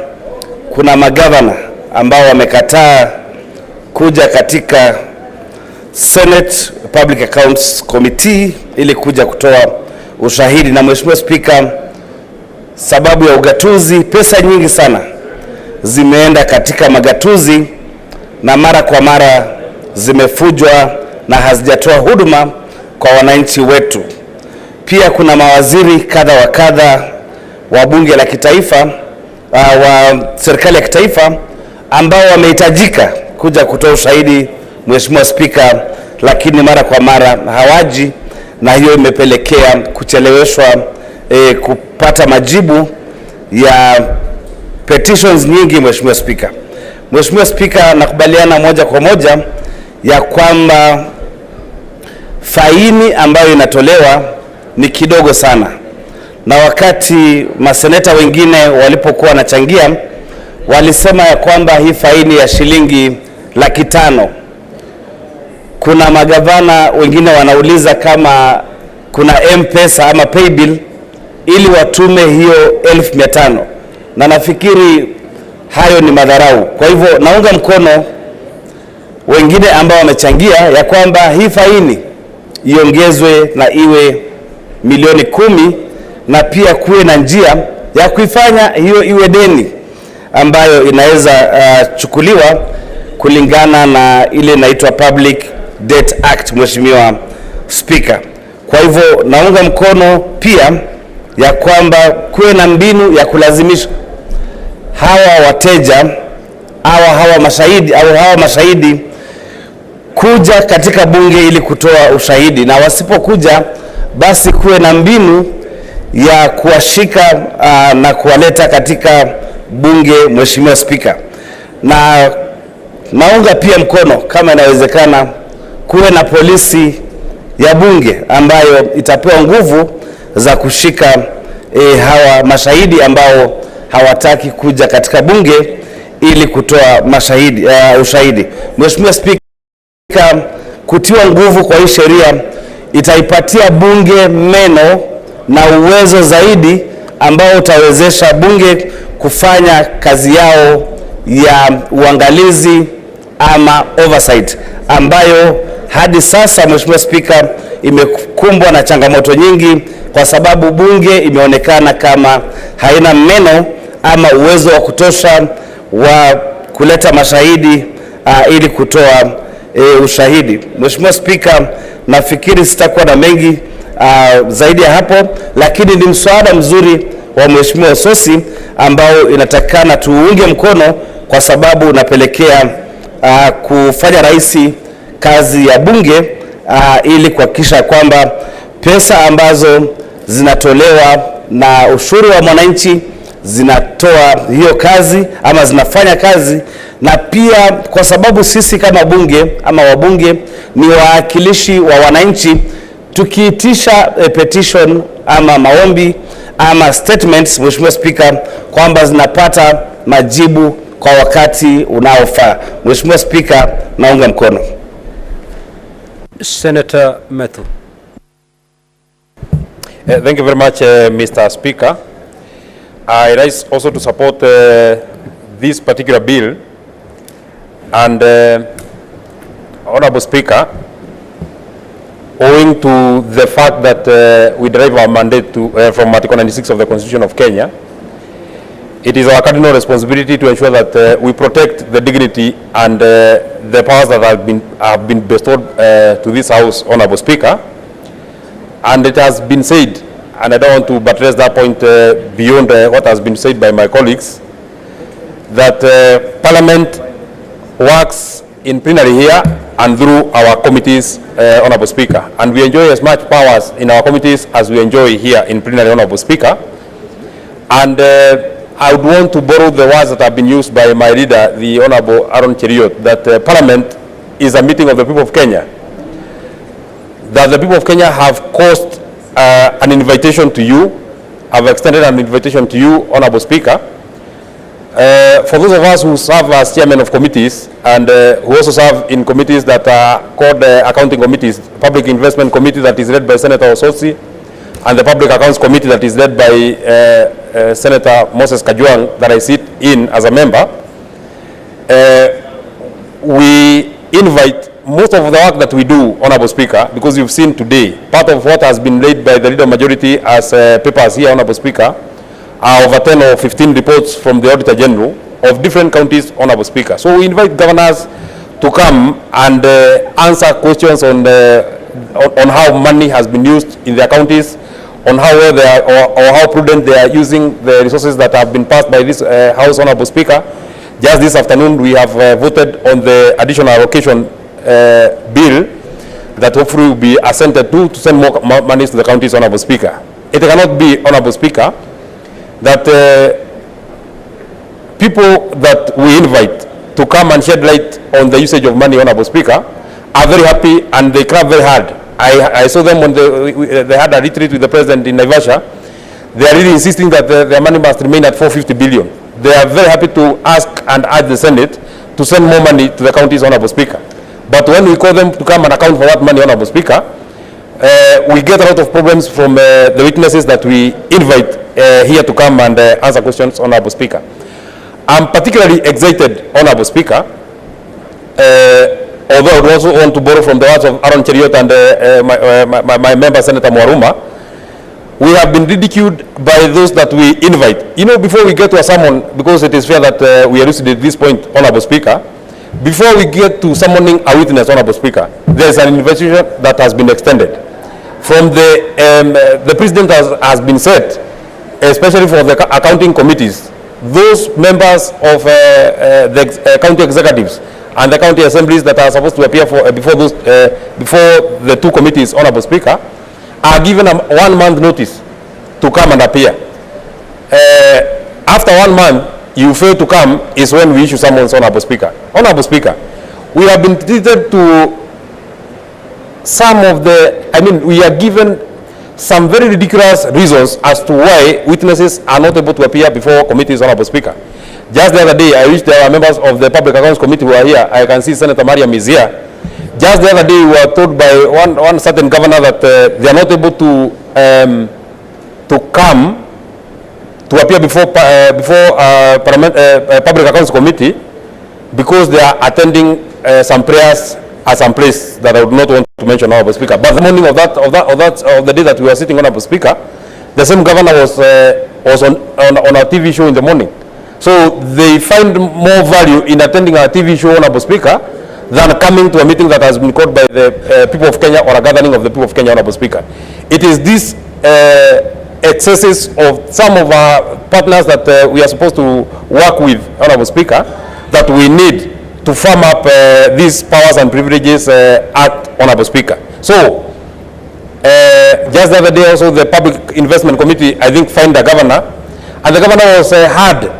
kuna magavana ambao wamekataa kuja katika Senate Public Accounts Committee ili kuja kutoa ushahidi. Na Mheshimiwa Spika, sababu ya ugatuzi, pesa nyingi sana zimeenda katika magatuzi na mara kwa mara zimefujwa na hazijatoa huduma kwa wananchi wetu. Pia kuna mawaziri kadha wa kadha wa bunge la kitaifa wa serikali ya kitaifa ambao wamehitajika kuja kutoa ushahidi, Mheshimiwa Spika, lakini mara kwa mara hawaji, na hiyo imepelekea kucheleweshwa kupata majibu ya petitions nyingi. Mheshimiwa Spika, Mheshimiwa Spika, nakubaliana moja kwa moja ya kwamba faini ambayo inatolewa ni kidogo sana, na wakati maseneta wengine walipokuwa wanachangia walisema ya kwamba hii faini ya shilingi 500,000, kuna magavana wengine wanauliza kama kuna M-Pesa ama paybill ili watume hiyo 1,500, na nafikiri hayo ni madharau. Kwa hivyo naunga mkono wengine ambao wamechangia ya kwamba hii faini iongezwe na iwe milioni 10, na pia kuwe na njia ya kuifanya hiyo iwe deni ambayo inaweza chukuliwa kulingana na ile inaitwa Public Debt Act. Mheshimiwa Speaker, kwa hivyo naunga mkono pia ya kwamba kuwe na mbinu ya kulazimisha hawa wateja hawa mashahidi kuja katika bunge ili kutoa ushahidi, na wasipokuja basi kuwe na mbinu ya kuwashika na kuwaleta katika bunge. Mheshimiwa Spika, na naunga pia mkono kama inawezekana kuwe na polisi ya bunge ambayo itapewa nguvu za kushika hawa mashahidi ambao hawataki kuja katika bunge ili kutoa ushahidi. Mheshimiwa Spika, kutiwa nguvu kwa hii sheria itaipatia bunge meno na uwezo zaidi ambao utawezesha bunge kufanya kazi yao ya uangalizi ama oversight, ambayo hadi sasa, Mheshimiwa Spika, imekumbwa na changamoto nyingi kwa sababu bunge imeonekana kama haina meno ama uwezo wa kutosha wa kuleta mashahidi ili kutoa ushahidi. Mheshimiwa Spika, nafikiri sitakuwa na mengi zaidi ya hapo, lakini ni mswada mzuri wa Mheshimiwa Sosi ambao inatakana tuunge mkono kwa sababu unapelekea kufanya rahisi kazi ya bunge ili kuhakikisha kwamba pesa ambazo zinatolewa na ushuru wa mwananchi zinatoa hiyo kazi ama zinafanya kazi, na pia kwa sababu sisi kama bunge ama wabunge ni wawakilishi wa wananchi, tukiitisha petition ama maombi ama statements, Mheshimiwa Spika, kwamba zinapata majibu kwa wakati unaofaa. Mheshimiwa Spika, naunga mkono. Senator Methu. Thank you very much, Mr. Speaker. I rise also to support this particular bill, and Honorable Speaker, owing to the fact that we derive our mandate from Article 96 of the Constitution of Kenya, it is our cardinal responsibility to ensure that we protect the dignity and the powers that have been bestowed to this House, Honorable Speaker. And it has been said, and I don't want to buttress that point beyond what has been said by my colleagues, that Parliament works in plenary here and through our committees, Honorable Speaker. And we enjoy as much powers in our committees as we enjoy here in plenary, Honorable Speaker. And I would want to borrow the words that have been used by my leader, the Honorable Aaron Cheriot, that Parliament is a meeting of the people of Kenya. That the people of Kenya have caused an invitation to you, have extended an invitation to you, Honorable Speaker. For those of us who serve as chairmen of committees and who also serve in committees that are called accounting committees, Public Investment Committee that is led by Senator Ososi, and the Public Accounts Committee that is led by Senator Moses Kajwang, that I sit in as a member, we invite most of the work that we do, Honorable Speaker, because you've seen today, part of what has been laid by the leader majority as papers here, Honorable Speaker, are over 10 or 15 reports from the Auditor General of different counties, Honorable Speaker. So we invite governors to come and answer questions on how money has been used in their counties, on how well they are, or how prudent they are using the resources that have been passed by this House, Honorable Speaker. Just this afternoon, we have voted on the additional allocation bill that hopefully will be assented to send more money to the counties, Honorable Speaker. It cannot be, Honorable Speaker, that people that we invite to come and shed light on the usage of money, Honorable Speaker, are very happy and they clap very hard. I saw them when they had a retreat with the President in Naivasha. They are really insisting that their money must remain at 450 billion. They are very happy to ask and urge the Senate to send more money to the counties, Honorable Speaker. But when we call them to come and account for that money, Honorable Speaker, we get a lot of problems from the witnesses that we invite here to come and answer questions, Honorable Speaker. I'm particularly excited, Honorable Speaker, although I would also want to borrow from the words of Aaron Cheriot and my member, Senator Mwaruma. We have been ridiculed by those that we invite. You know, before we get to a sermon, because it is fair that we elucidate this point, Honorable Speaker, before we get to summoning a witness, Honorable Speaker, there is an invitation that has been extended. From the President has been set, especially for the accounting committees, those members of the county executives and the county assemblies that are supposed to appear before the two committees, Honorable Speaker, are given a 1 month notice to come and appear. After 1 month, you fail to come is when we issue summons, Honorable Speaker. Honorable Speaker, we have been treated to some of the, we are given some very ridiculous reasons as to why witnesses are not able to appear before committees, Honorable Speaker. Just the other day, I wish there were members of the Public Accounts Committee who are here. I can see Senator Mariam is here. Just the other day, we were told by one certain governor that they are not able to come to appear before Public Accounts Committee because they are attending some prayers at some place that I would not want to mention, Honorable Speaker. But the morning of the day that we were sitting, Honorable Speaker, the same governor was on our TV show in the morning. So they find more value in attending our TV show, Honorable Speaker, than coming to a meeting that has been called by the people of Kenya or a gathering of the people of Kenya, Honorable Speaker. It is these excesses of some of our partners that we are supposed to work with, Honorable Speaker, that we need to firm up these powers and privileges act, Honorable Speaker. So, just the other day also the Public Investment Committee, I think, fined the governor, and the governor was hard.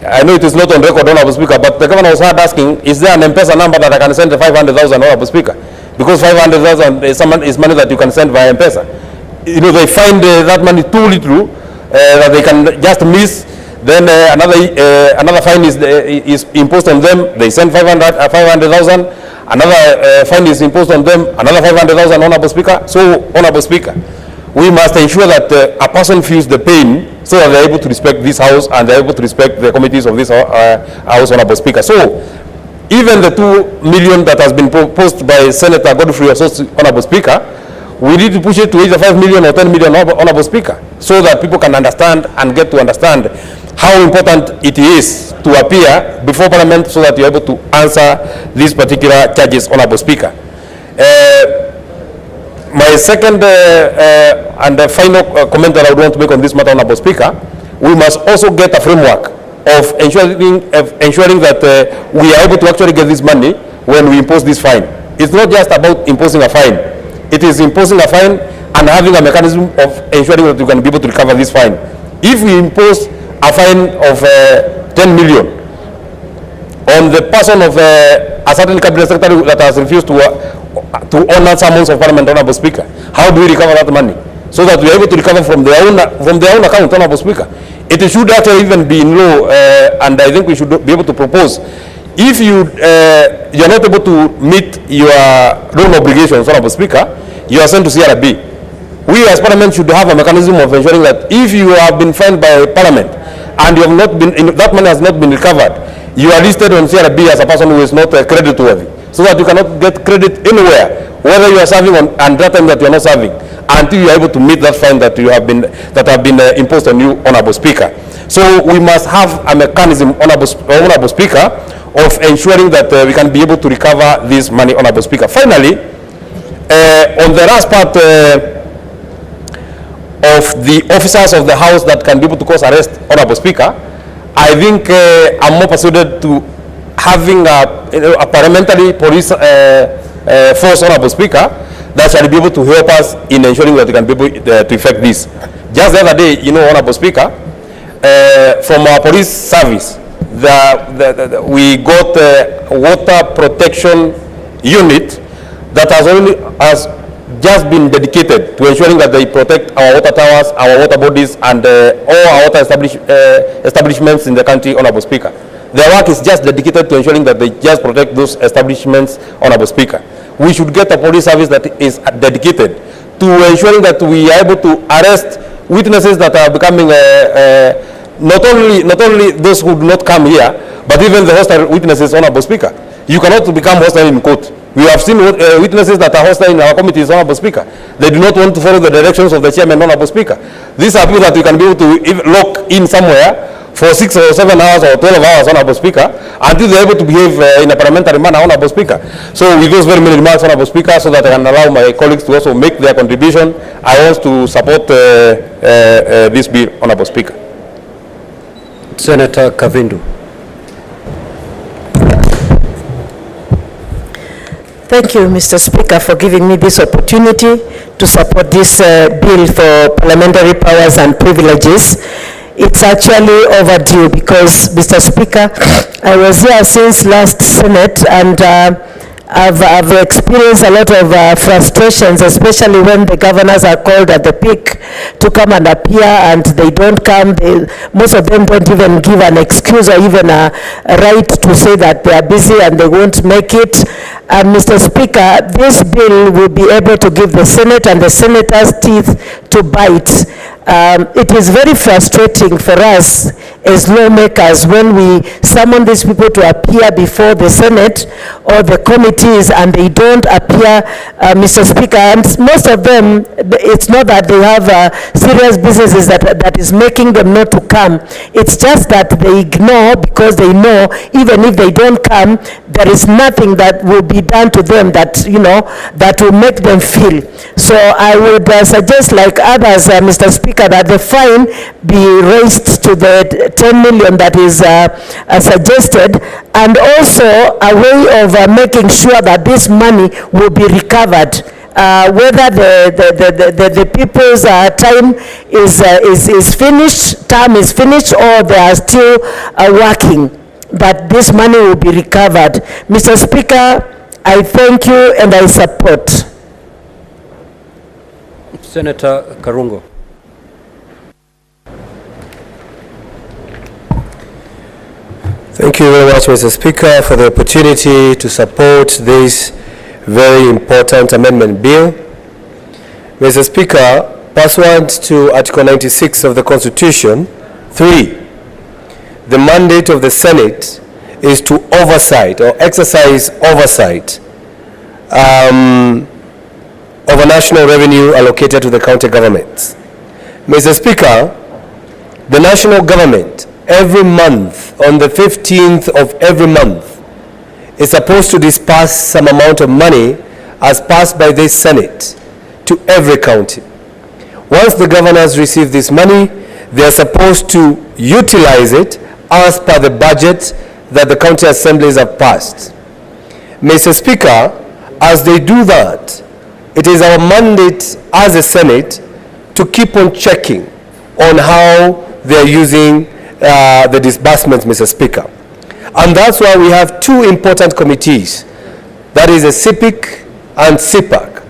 I know it is not on record, Honorable Speaker, but the governor was hard asking, is there an M-Pesa number that I can send the 500,000, Honorable Speaker? Because 500,000 is money that you can send via M-Pesa. You know, they find that money too little that they can just miss. Then another fine is imposed on them. They send 500,000. Another fine is imposed on them. Another 500,000, Honorable Speaker. So, Honorable Speaker, we must ensure that a person feels the pain so that they're able to respect this House and they're able to respect the committees of this House, Honorable Speaker. So, even the 2 million that has been proposed by Senator Godfrey Osotsi, Honorable Speaker, we need to push it to either 5 million or 10 million, Honorable Speaker, so that people can understand and get to understand how important it is to appear before Parliament so that you're able to answer these particular charges, Honorable Speaker. My second and final comment that I would want to make on this matter, Honorable Speaker, we must also get a framework of ensuring that we are able to actually get this money when we impose this fine. It's not just about imposing a fine. It is imposing a fine and having a mechanism of ensuring that you can be able to recover this fine. If we impose a fine of 10 million on the person of a certain cabinet secretary that has refused to honor summons of Parliament, Honorable Speaker, how do we recover that money? So that we are able to recover from their own account, Honorable Speaker. It should actually even be in law, and I think we should be able to propose. If you are not able to meet your loan obligations, Honorable Speaker, you are sent to CRB. We as Parliament should have a mechanism of ensuring that if you have been fined by Parliament and you have not been, that money has not been recovered, you are listed on CRB as a person who is not creditworthy, so that you cannot get credit anywhere, whether you are serving and that time that you are not serving, until you are able to meet that fine that have been imposed on you, Honorable Speaker. So we must have a mechanism, Honorable Speaker, of ensuring that we can be able to recover this money, Honorable Speaker. Finally, on the last part, of the officers of the house that can be able to cause arrest, Honorable Speaker, I think I'm more persuaded to having a parliamentary police force, Honorable Speaker, that shall be able to help us in ensuring that we can be able to effect this. Just the other day, Honorable Speaker, from our police service, we got a water protection unit that has just been dedicated to ensuring that they protect our water towers, our water bodies, and all our water establishments in the country, Honorable Speaker. Their work is just dedicated to ensuring that they just protect those establishments, Honorable Speaker. We should get a police service that is dedicated to ensuring that we are able to arrest witnesses that are becoming not only those who do not come here, but even the hostile witnesses, Honorable Speaker. You cannot become hostile in court. We have seen witnesses that are hostile in our committees, Honorable Speaker. They do not want to follow the directions of the chairman, Honorable Speaker. These are people that we can be able to lock in somewhere for 6 or 7 hours or 12 hours, Honorable Speaker, until they are able to behave in a parliamentary manner, Honorable Speaker. So with those very many remarks, Honorable Speaker, so that I can allow my colleagues to also make their contribution, I want to support this bill, Honorable Speaker. Senator Kavindu. Thank you, Mr. Speaker, for giving me this opportunity to support this bill for parliamentary powers and privileges. It's actually overdue because, Mr. Speaker, I was here since last Senate, and I've experienced a lot of frustrations, especially when the governors are called at the peak to come and appear, and they don't come. Most of them don't even give an excuse or even a right to say that they are busy and they won't make it. Mr. Speaker, this bill will be able to give the Senate and the senators teeth to bite. It is very frustrating for us as lawmakers when we summon these people to appear before the Senate or the committees and they don't appear, Mr. Speaker. And most of them, it's not that they have serious businesses that is making them not to come. It's just that they ignore because they know even if they don't come, there is nothing that will be done to them that, that will make them feel. So I would suggest, like others, Mr. Speaker, that the fine be raised to the 10 million that is suggested, and also a way of making sure that this money will be recovered. Whether the people's term is finished, term is finished, or they are still working, but this money will be recovered. Mr. Speaker, I thank you and I support. Senator Karungo. Thank you very much, Mr. Speaker, for the opportunity to support this very important amendment bill. Mr. Speaker, pursuant to Article 96 of the Constitution, 3, the mandate of the Senate is to oversight or exercise oversight of a national revenue allocated to the county governments. Mr. Speaker, the national government every month, on the 15th of every month, is supposed to disperse some amount of money as passed by this Senate to every county. Once the governors receive this money, they are supposed to utilize it as per the budget that the county assemblies have passed. Mr. Speaker, as they do that, it is our mandate as a Senate to keep on checking on how they are using the disbursements, Mr. Speaker. And that's why we have two important committees, that is the CIPIC and CIPAC.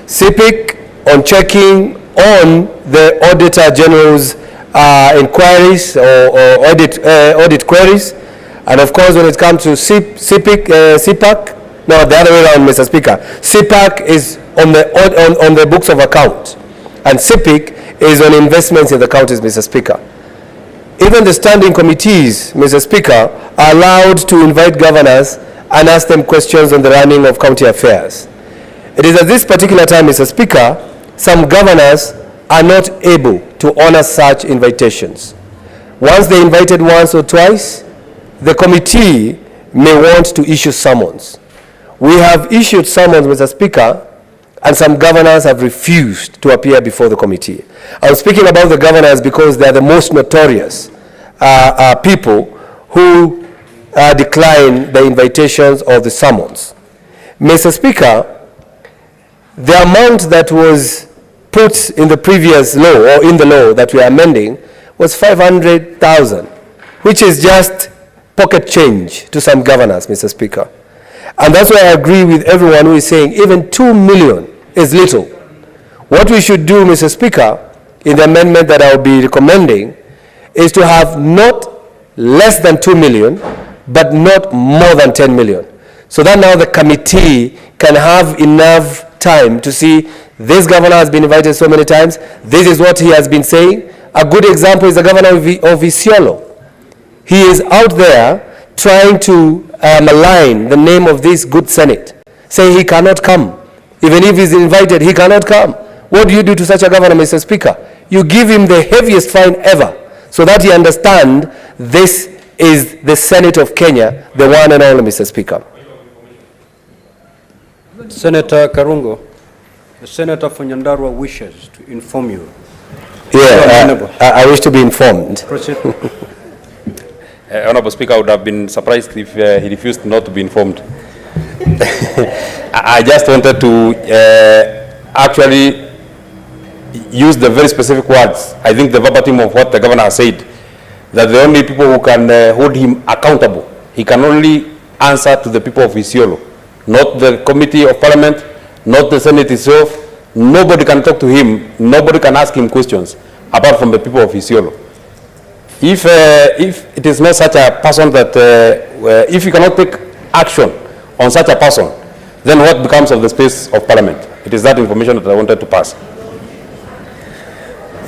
CIPIC on checking on the Auditor General's inquiries or audit queries, and of course when it comes to CIPAC, no, the other way around, Mr. Speaker. CIPAC is on the books of account, and CIPIC is on investments in the counties, Mr. Speaker. Even the standing committees, Mr. Speaker, are allowed to invite governors and ask them questions on the running of county affairs. It is at this particular time, Mr. Speaker, some governors are not able to honor such invitations. Once they invited once or twice, the committee may want to issue summons. We have issued summons, Mr. Speaker, and some governors have refused to appear before the committee. I'm speaking about the governors because they are the most notorious people who decline the invitations or the summons. Mr. Speaker, the amount that was put in the previous law, or in the law that we are amending, was 500,000, which is just pocket change to some governors, Mr. Speaker. And that's why I agree with everyone who is saying even 2 million is little. What we should do, Mr. Speaker, in the amendment that I will be recommending, is to have not less than 2 million, but not more than 10 million. So that now the committee can have enough time to see this governor has been invited so many times, this is what he has been saying. A good example is the governor of Isiolo. He is out there trying to malign the name of this good Senate, saying he cannot come. Even if he's invited, he cannot come. What do you do to such a governor, Mr. Speaker? You give him the heaviest fine ever, so that he understands this is the Senate of Kenya, the one and only, Mr. Speaker. Senator Karungo, the Senator for Nyandarua wishes to inform you. Yeah, I wish to be informed. Proceed. Honorable Speaker, I would have been surprised if he refused not to be informed. I just wanted to actually use the very specific words, I think the verbatim of what the governor has said, that the only people who can hold him accountable, he can only answer to the people of Isiolo, not the Committee of Parliament, not the Senate itself. Nobody can talk to him, nobody can ask him questions apart from the people of Isiolo. If it is not such a person that, if you cannot take action on such a person, then what becomes of the space of Parliament? It is that information that I wanted to pass.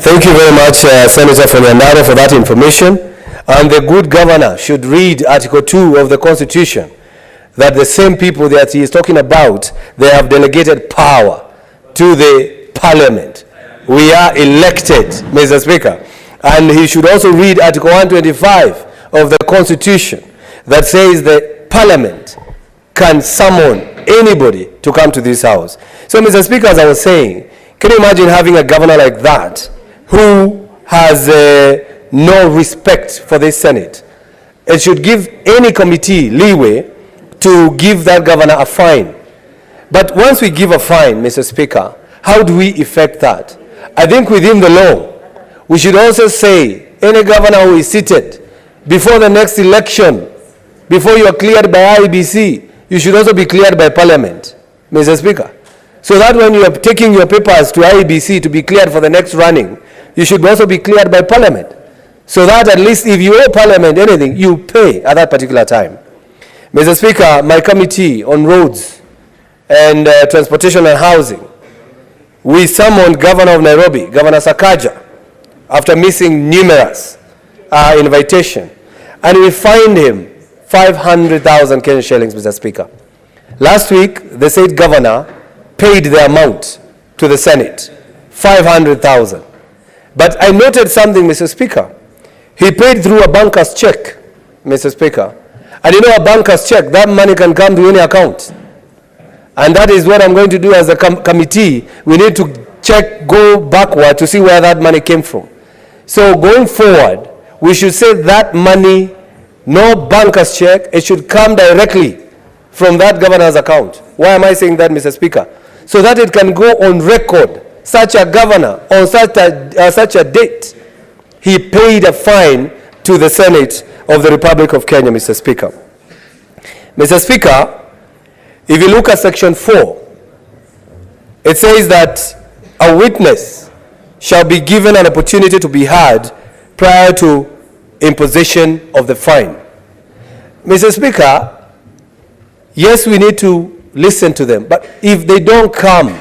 Thank you very much, Senator from Nyandarua, for that information. And the good governor should read Article 2 of the Constitution, that the same people that he is talking about, they have delegated power to the Parliament. We are elected, Mr. Speaker. And he should also read Article 125 of the Constitution that says that Parliament can summon anybody to come to this house. So, Mr. Speaker, as I was saying, can you imagine having a governor like that who has no respect for this Senate? It should give any committee leeway to give that governor a fine. But once we give a fine, Mr. Speaker, how do we effect that? I think within the law, we should also say any governor who is seated before the next election, before you are cleared by IEBC, you should also be cleared by Parliament, Mr. Speaker. So that when you are taking your papers to IEBC to be cleared for the next running, you should also be cleared by Parliament. So that at least if you owe Parliament anything, you pay at that particular time. Mr. Speaker, my committee on roads and transportation and housing, we summoned Governor of Nairobi, Governor Sakaja, after missing numerous invitation, and we fined him 500,000 Kenyan shillings, Mr. Speaker. Last week, the state governor paid the amount to the Senate, 500,000. But I noted something, Mr. Speaker. He paid through a banker's check, Mr. Speaker. And you know, a banker's check, that money can come to any account. And that is what I'm going to do as a committee. We need to check, go backward to see where that money came from. So going forward, we should say that money, no banker's check, it should come directly from that governor's account. Why am I saying that, Mr. Speaker? So that it can go on record, such a governor on such a date, he paid a fine to the Senate of the Republic of Kenya, Mr. Speaker. Mr. Speaker, if you look at section 4, it says that a witness shall be given an opportunity to be heard prior to imposition of the fine. Mr. Speaker, yes, we need to listen to them, but if they don't come,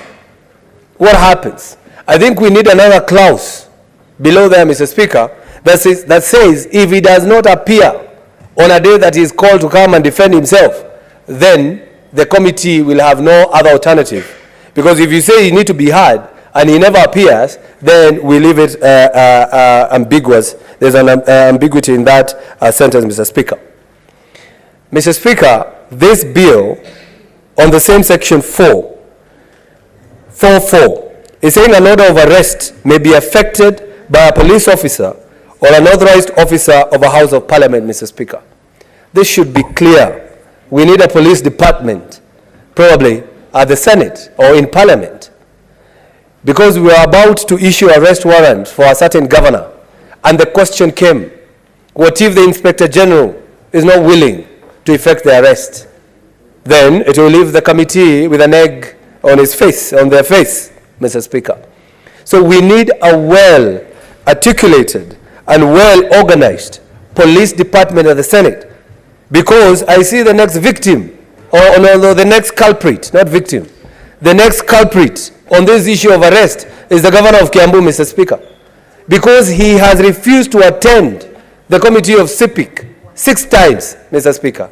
what happens? I think we need another clause below there, Mr. Speaker, that says if he does not appear on a day that he is called to come and defend himself, then the committee will have no other alternative. Because if you say you need to be heard and he never appears, then we leave it ambiguous. There's an ambiguity in that sentence, Mr. Speaker. Mr. Speaker, this bill on the same section 4 4.4 is saying an order of arrest may be effected by a police officer or an authorized officer of a House of Parliament, Mr. Speaker. This should be clear. We need a police department, probably at the Senate or in Parliament, because we are about to issue arrest warrants for a certain governor, and the question came, what if the Inspector General is not willing to effect the arrest? Then it will leave the committee with an egg on his face, on their face, Mr. Speaker. So we need a well-articulated and well-organized police department at the Senate, because I see the next victim, or no, the next culprit, not victim, the next culprit on this issue of arrest is the governor of Kiambu, Mr. Speaker, because he has refused to attend the committee of CIPIC 6 times, Mr. Speaker.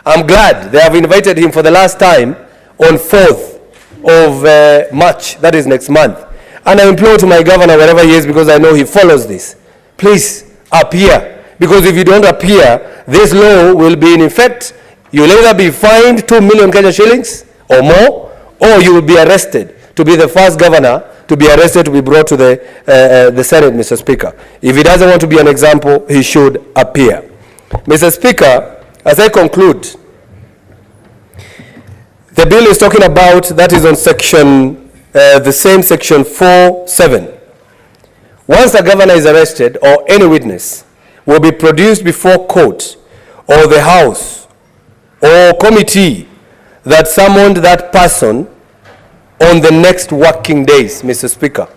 I'm glad they have invited him for the last time on 4th of March, that is next month. And I implore to my governor, wherever he is, because I know he follows this, please appear. Because if you don't appear, this law will be in effect. You'll either be fined 2 million Kenya shillings or more, or you will be arrested to be the first governor to be arrested, to be brought to the Senate, Mr. Speaker. If he doesn't want to be an example, he should appear. Mr. Speaker, as I conclude, the bill is talking about, that is on section, the same section 4.7. Once the governor is arrested or any witness will be produced before court or the House or committee that summoned that person on the next working days, Mr. Speaker.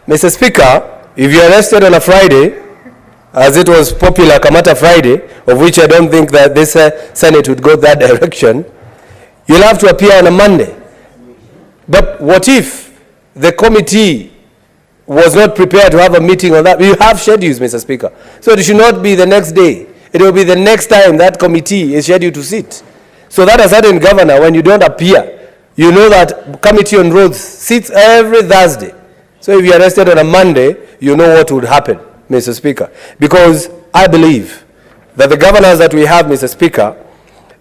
Mr. Speaker, if you're arrested on a Friday, as it was popular, Kamata Friday, of which I don't think that this Senate would go that direction, you'll have to appear on a Monday. But what if the committee was not prepared to have a meeting on that? You have schedules, Mr. Speaker. So it should not be the next day. It will be the next time that committee is scheduled to sit. So that a certain governor, when you don't appear, you know that Committee on Roads sits every Thursday. So if you're arrested on a Monday, you know what would happen, Mr. Speaker. Because I believe that the governors that we have, Mr. Speaker,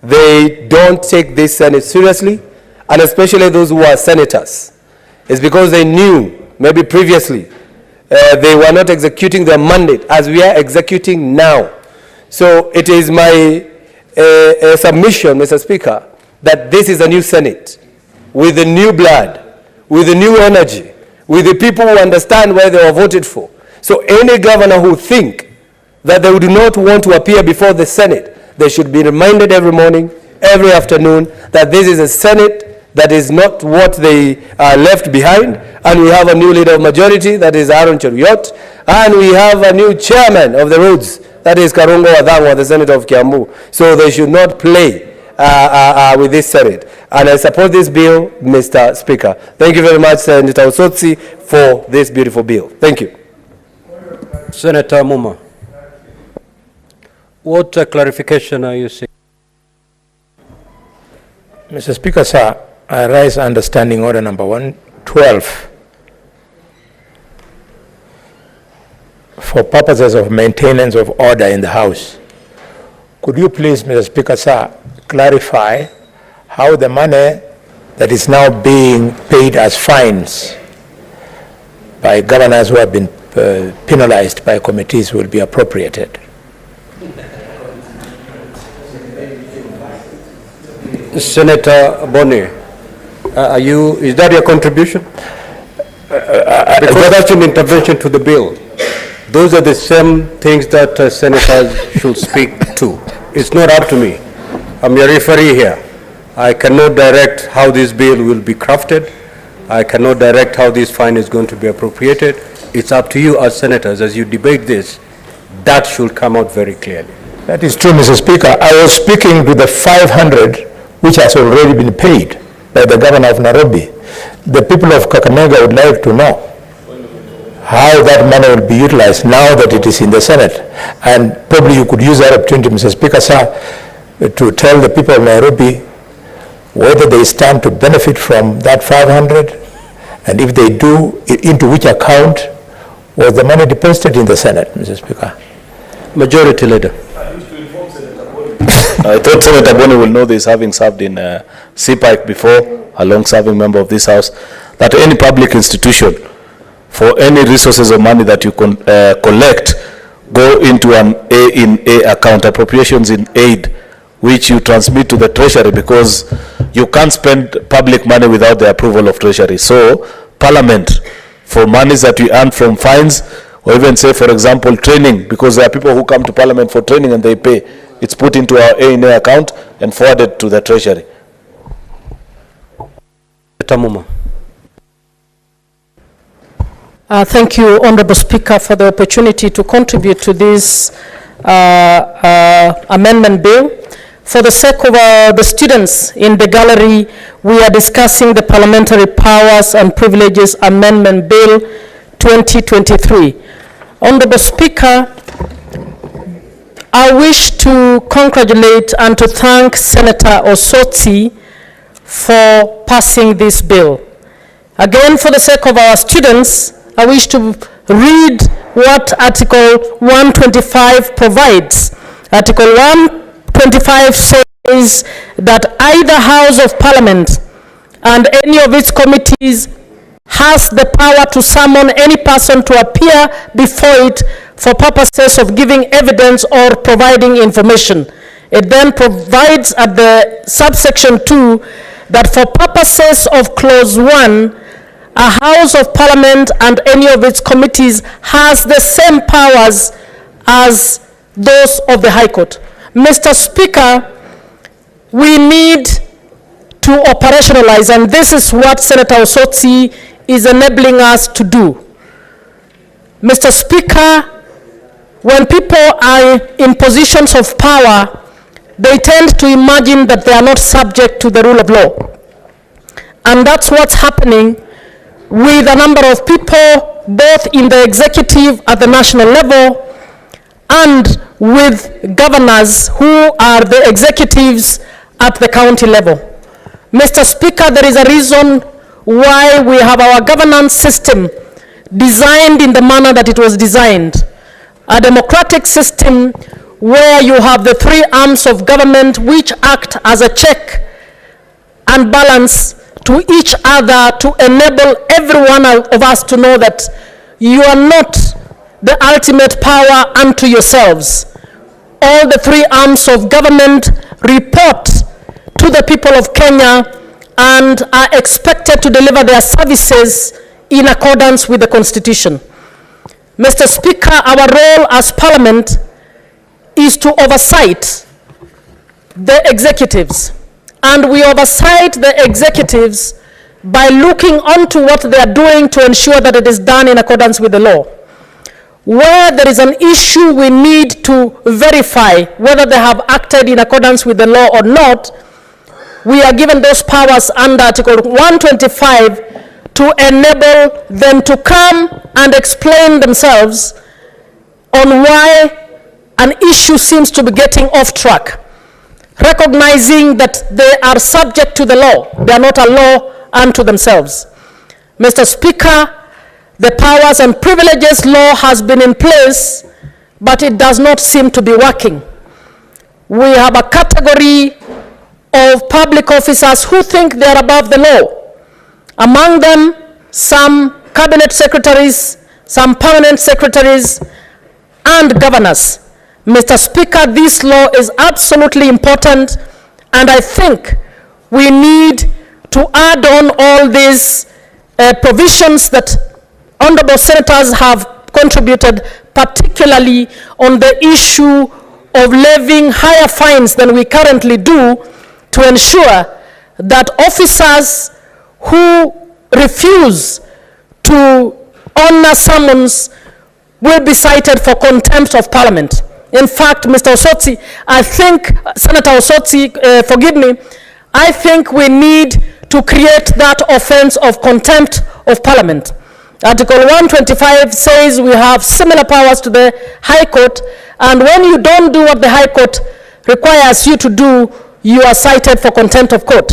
they don't take this Senate seriously, and especially those who are senators. It's because they knew, maybe previously, they were not executing their mandate as we are executing now. So it is my submission, Mr. Speaker, that this is a new Senate with the new blood, with the new energy, with the people who understand why they were voted for. So any governor who think that they would not want to appear before the Senate, they should be reminded every morning, every afternoon, that this is a Senate that is not what they left behind, and we have a new leader of majority, that is Aaron Cheruiyot, and we have a new chairman of the roads, that is Karungo Wadhangwa, the Senator of Kiambu. So they should not play with this Senate. And I support this bill, Mr. Speaker. Thank you very much, Senator Osotsi, for this beautiful bill. Thank you. Senator Muma, what clarification are you seeking? Mr. Speaker, sir, I rise under Standing Order number 112 for purposes of maintenance of order in the House. Could you please, Mr. Speaker, sir, clarify how the money that is now being paid as fines by governors who have been penalized by committees will be appropriated? Senator Boni, is that your contribution? Because that's an intervention to the bill. Those are the same things that senators should speak to. It's not up to me. I'm your referee here. I cannot direct how this bill will be crafted. I cannot direct how this fine is going to be appropriated. It's up to you as senators. As you debate this, that should come out very clearly. That is true, Mr. Speaker. I was speaking to the 500 which has already been paid by the governor of Nairobi. The people of Kakamega would like to know how that money will be utilized now that it is in the Senate. And probably you could use that opportunity, Mr. Speaker, sir, to tell the people of Nairobi whether they stand to benefit from that 500, and if they do, into which account was the money deposited in the Senate, Mr. Speaker. Majority Leader. I thought Senator Boni will know this, having served in CPIC before, a long-serving member of this House. that any public institution, for any resources or money that you collect, go into an A account, appropriations in aid, which you transmit to the treasury, because you can't spend public money without the approval of treasury. So Parliament, for monies that we earn from fines, or even say, for example, training, because there are people who come to Parliament for training and they pay, it's put into our A account and forwarded to the treasury. Tamuma. Thank you, Honorable Speaker, for the opportunity to contribute to this amendment bill. For the sake of the students in the gallery, we are discussing the Parliamentary Powers and Privileges Amendment Bill 2023. Honorable Speaker, I wish to congratulate and to thank Senator Osotsi for passing this bill. Again, for the sake of our students, I wish to read what Article 125 provides. Article 125 says that either House of Parliament and any of its committees has the power to summon any person to appear before it for purposes of giving evidence or providing information. It then provides at the subsection 2 that for purposes of clause 1, a House of Parliament and any of its committees has the same powers as those of the High Court. Mr. Speaker, we need to operationalize, and this is what Senator Osotsi is enabling us to do. Mr. Speaker, when people are in positions of power, they tend to imagine that they are not subject to the rule of law. And that's what's happening with a number of people, both in the executive at the national level and with governors who are the executives at the county level. Mr. Speaker, there is a reason why we have our governance system designed in the manner that it was designed. A democratic system where you have the three arms of government which act as a check and balance to each other to enable every one of us to know that you are not the ultimate power unto yourselves. All the three arms of government report to the people of Kenya and are expected to deliver their services in accordance with the Constitution. Mr. Speaker, our role as Parliament is to oversight the executives. And we oversight the executives by looking onto what they are doing to ensure that it is done in accordance with the law. Where there is an issue, we need to verify whether they have acted in accordance with the law or not. We are given those powers under Article 125 to enable them to come and explain themselves on why an issue seems to be getting off track, recognizing that they are subject to the law. They are not a law unto themselves. Mr. Speaker, the powers and privileges law has been in place, but it does not seem to be working. We have a category of public officers who think they are above the law. Among them, some cabinet secretaries, some permanent secretaries, and governors. Mr. Speaker, this law is absolutely important, and I think we need to add on all these provisions that honorable senators have contributed, particularly on the issue of levying higher fines than we currently do, to ensure that officers who refuse to honor summons will be cited for contempt of Parliament. In fact, Mr. Osotsi, I think, Senator Osotsi, forgive me, I think we need to create that offense of contempt of Parliament. Article 125 says we have similar powers to the High Court, and when you don't do what the High Court requires you to do, you are cited for contempt of court.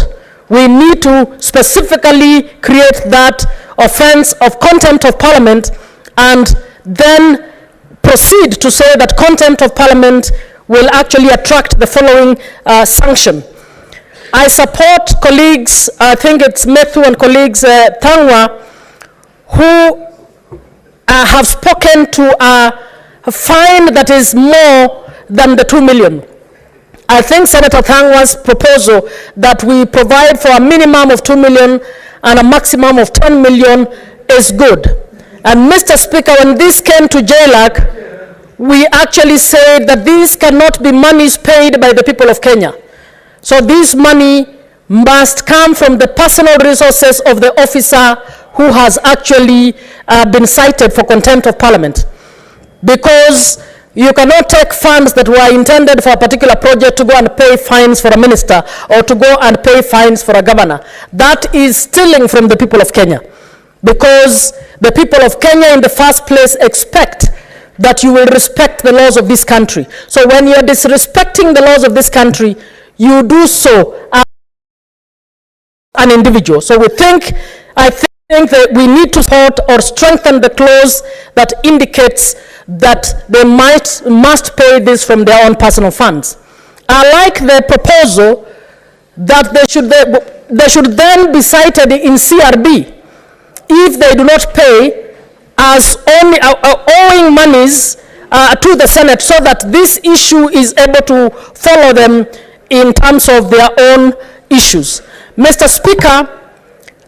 We need to specifically create that offense of contempt of Parliament and then proceed to say that contempt of Parliament will actually attract the following sanction. I support colleagues, I think it's Methu and colleagues Thangwa, who have spoken to a fine that is more than the 2 million. I think Senator Thangwa's proposal that we provide for a minimum of 2 million and a maximum of 10 million is good. And Mr. Speaker, when this came to JLAC, we actually said that these cannot be monies paid by the people of Kenya. So this money must come from the personal resources of the officer who has actually been cited for contempt of parliament. Because you cannot take funds that were intended for a particular project to go and pay fines for a minister or to go and pay fines for a governor. That is stealing from the people of Kenya. Because the people of Kenya in the first place expect that you will respect the laws of this country. So when you're disrespecting the laws of this country, you do so as an individual. So I think that we need to support or strengthen the clause that indicates that they must pay this from their own personal funds. I like the proposal that they should then be cited in CRB if they do not pay as only owing monies to the Senate, so that this issue is able to follow them in terms of their own issues. Mr. Speaker,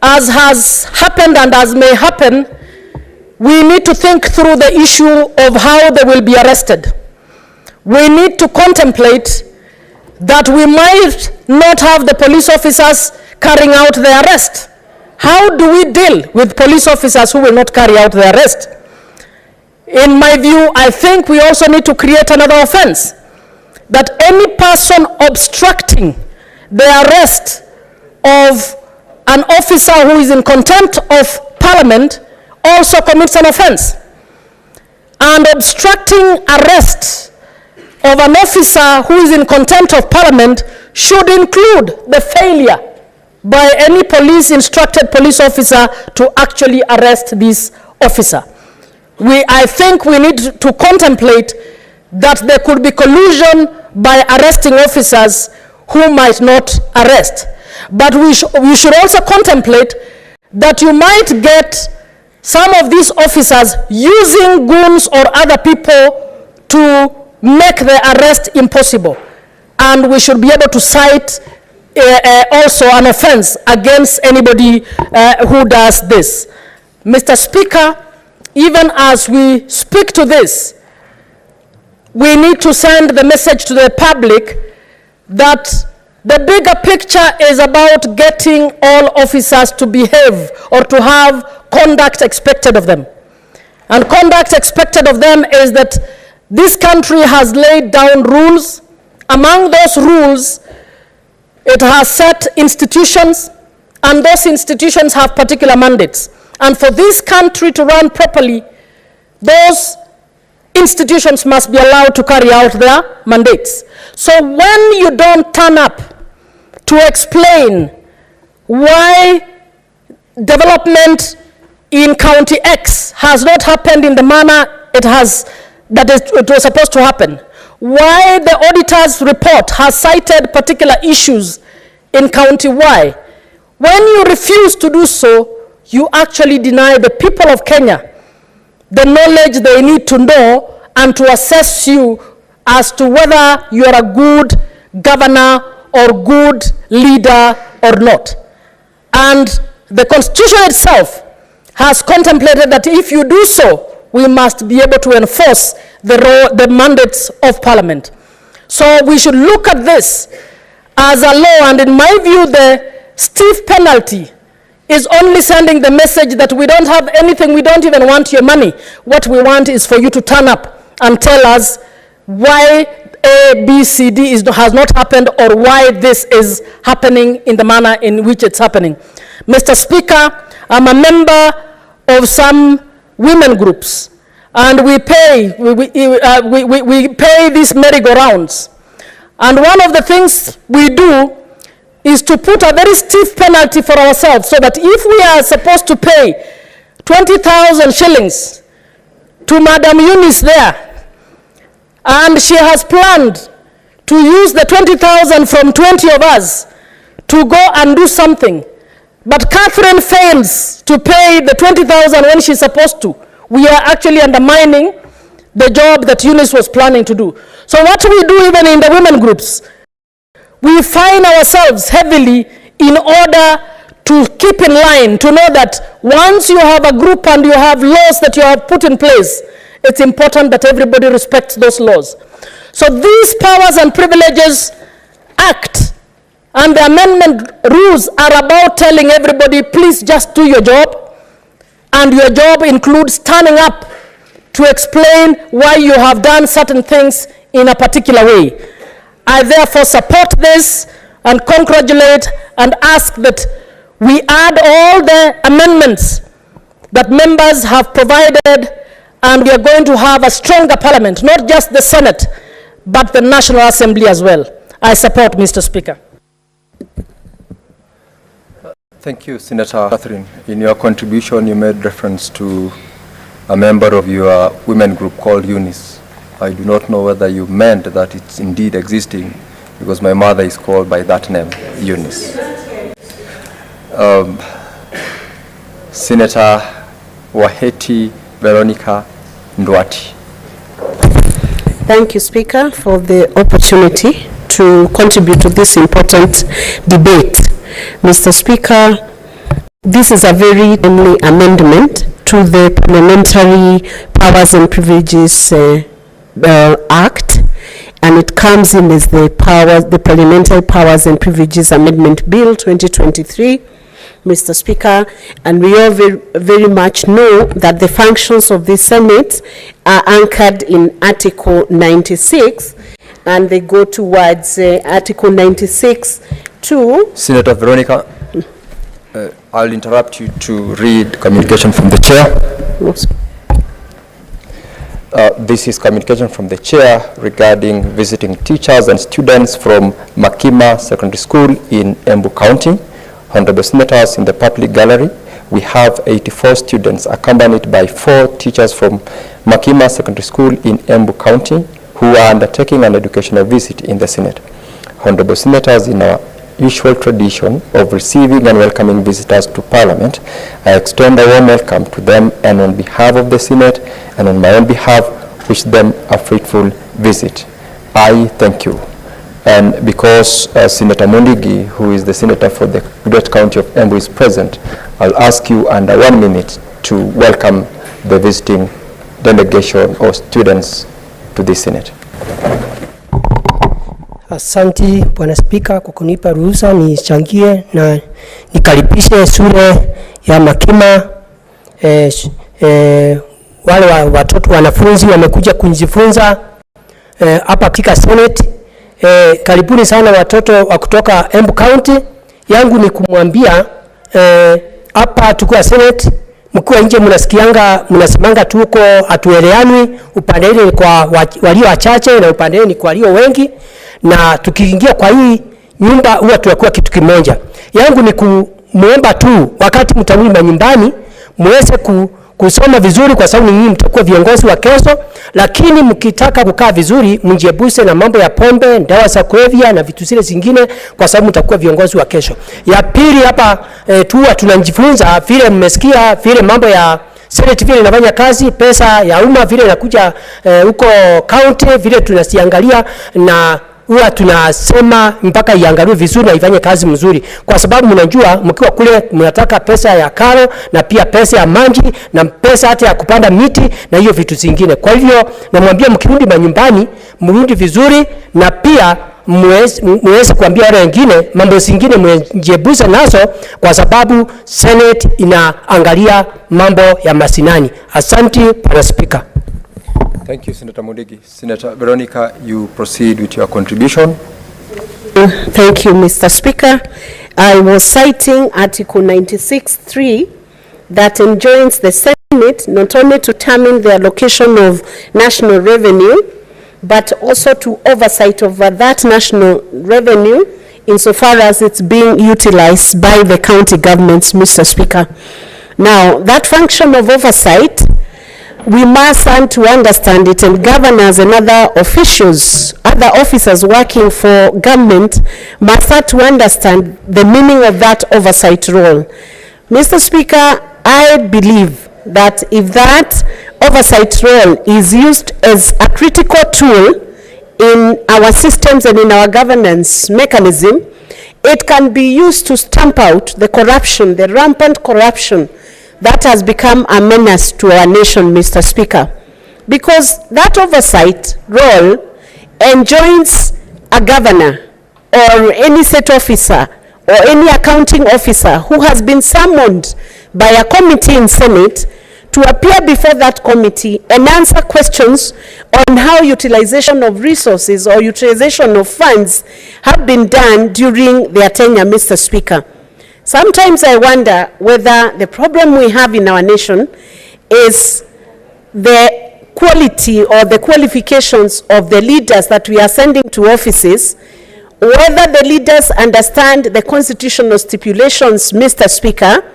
as has happened and as may happen, we need to think through the issue of how they will be arrested. We need to contemplate that we might not have the police officers carrying out the arrest. How do we deal with police officers who will not carry out the arrest? In my view, I think we also need to create another offense, that any person obstructing the arrest of an officer who is in contempt of parliament also commits an offense. And obstructing arrest of an officer who is in contempt of parliament should include the failure by any instructed police officer to actually arrest this officer. I think we need to contemplate that there could be collusion by arresting officers who might not arrest. But we should also contemplate that you might get some of these officers using goons or other people to make the arrest impossible. And we should be able to cite also an offense against anybody who does this. Mr. Speaker, even as we speak to this, we need to send the message to the public that the bigger picture is about getting all officers to behave or to have conduct expected of them. And conduct expected of them is that this country has laid down rules. Among those rules, it has set institutions, and those institutions have particular mandates. And for this country to run properly, those institutions must be allowed to carry out their mandates. So when you don't turn up to explain why development in County X has not happened in the manner it was supposed to happen, why the auditor's report has cited particular issues in County Y, when you refuse to do so, you actually deny the people of Kenya the knowledge they need to know and to assess you as to whether you are a good governor or good leader or not. And the Constitution itself has contemplated that if you do so, we must be able to enforce the mandates of Parliament. So we should look at this as a law, and in my view, the stiff penalty is only sending the message that we don't have anything, we don't even want your money. What we want is for you to turn up and tell us why A, B, C, D has not happened, or why this is happening in the manner in which it's happening. Mr. Speaker, I'm a member of some women groups, and we pay these merry-go-rounds. And one of the things we do is to put a very stiff penalty for ourselves, so that if we are supposed to pay 20,000 shillings to Madam Eunice there, and she has planned to use the 20,000 from 20 of us to go and do something, but Catherine fails to pay the 20,000 when she's supposed to, we are actually undermining the job that Eunice was planning to do. So what we do even in the women groups, we find ourselves heavily in order to keep in line, to know that once you have a group and you have laws that you have put in place, it's important that everybody respects those laws. So these powers and privileges act and the amendment rules are about telling everybody, please just do your job, and your job includes standing up to explain why you have done certain things in a particular way. I therefore support this and congratulate and ask that we add all the amendments that members have provided, and we are going to have a stronger parliament, not just the Senate, but the National Assembly as well. I support, Mr. Speaker. Thank you, Senator Catherine. In your contribution, you made reference to a member of your women group called Eunice. I do not know whether you meant that it's indeed existing, because my mother is called by that name, Eunice. Senator Waheti Veronica Ndwati. Thank you, Speaker, for the opportunity to contribute to this important debate. Mr. Speaker, this is a very timely amendment to the Parliamentary Powers and Privileges Act, and it comes in as the Parliamentary Powers and Privileges Amendment Bill 2023, Mr. Speaker, and we all very much know that the functions of the Senate are anchored in Article 96, and they go towards Article 96 to... Senator Veronica, I'll interrupt you to read communication from the chair. Yes. This is communication from the chair regarding visiting teachers and students from Makima Secondary School in Embu County. Honorable Senators, in the public gallery, we have 84 students accompanied by 4 teachers from Makima Secondary School in Embu County who are undertaking an educational visit in the Senate. Honorable Senators, in our usual tradition of receiving and welcoming visitors to Parliament, I extend a warm welcome to them, and on behalf of the Senate and on my own behalf, wish them a fruitful visit. I thank you. And because Senator Mundigi, who is the senator for the Great County of Embu, is present, I'll ask you under 1 minute to welcome the visiting delegation or students to the Senate. Asanti Bwana Spika kwa kunipa ruhusa nichangie na nikaribishe shule ya Makima. Wale watoto wanafunzi wamekuja kujifunza hapa katika Senate. Karibuni sana watoto wa kutoka Embu County. Yangu ni kumwambia hapa tukua Senate, mkiwa nje mnasemanga tuko hatueleanwi, upande ile kwa walio wachache na upande ile ni kwa walio wengi, na tukiingia kwa hii nyumba huwa tunakuwa kitu kimoja. Yangu ni kumuomba tu wakati mtarudi nyumbani muweze kusoma vizuri, kwa sababu nyinyi mtakuwa viongozi wa kesho, lakini mkitaka kukaa vizuri mjiebuse na mambo ya pombe, dawa za kulevya na vitu zile zingine, kwa sababu mtakuwa viongozi wa kesho. Ya pili hapa tunajifunza vile mmesikia vile mambo ya Senate vile inafanya kazi, pesa ya umma vile inakuja huko county vile tunasiangalia, na huwa tunasema mpaka iangaliwe vizuri na ifanye kazi mzuri, kwa sababu mnajua mkiwa kule mnataka pesa ya karo na pia pesa ya maji na pesa hata ya kupanda miti na hiyo vitu zingine. Kwa hivyo namwambia mkirudi manyumbani mrudi vizuri, na pia muweze kuambia wale wengine mambo zingine mjebuze nazo, kwa sababu Senate inaangalia mambo ya masinani. Asante Bwana Speaker. Thank you, Senator Mundigi. Senator Veronica, you proceed with your contribution. Thank you, Mr. Speaker. I was citing Article 96(3) that enjoins the Senate not only to determine the allocation of national revenue, but also to oversight over that national revenue insofar as it's being utilized by the county governments, Mr. Speaker. Now, that function of oversight we must learn to understand it, and governors and other officials, other officers working for government must start to understand the meaning of that oversight role. Mr. Speaker, I believe that if that oversight role is used as a critical tool in our systems and in our governance mechanism, it can be used to stamp out the corruption, the rampant corruption that has become a menace to our nation, Mr. Speaker. Because that oversight role enjoins a governor or any state officer or any accounting officer who has been summoned by a committee in Senate to appear before that committee and answer questions on how utilization of resources or utilization of funds have been done during their tenure, Mr. Speaker. Sometimes I wonder whether the problem we have in our nation is the quality or the qualifications of the leaders that we are sending to offices, whether the leaders understand the constitutional stipulations, Mr. Speaker,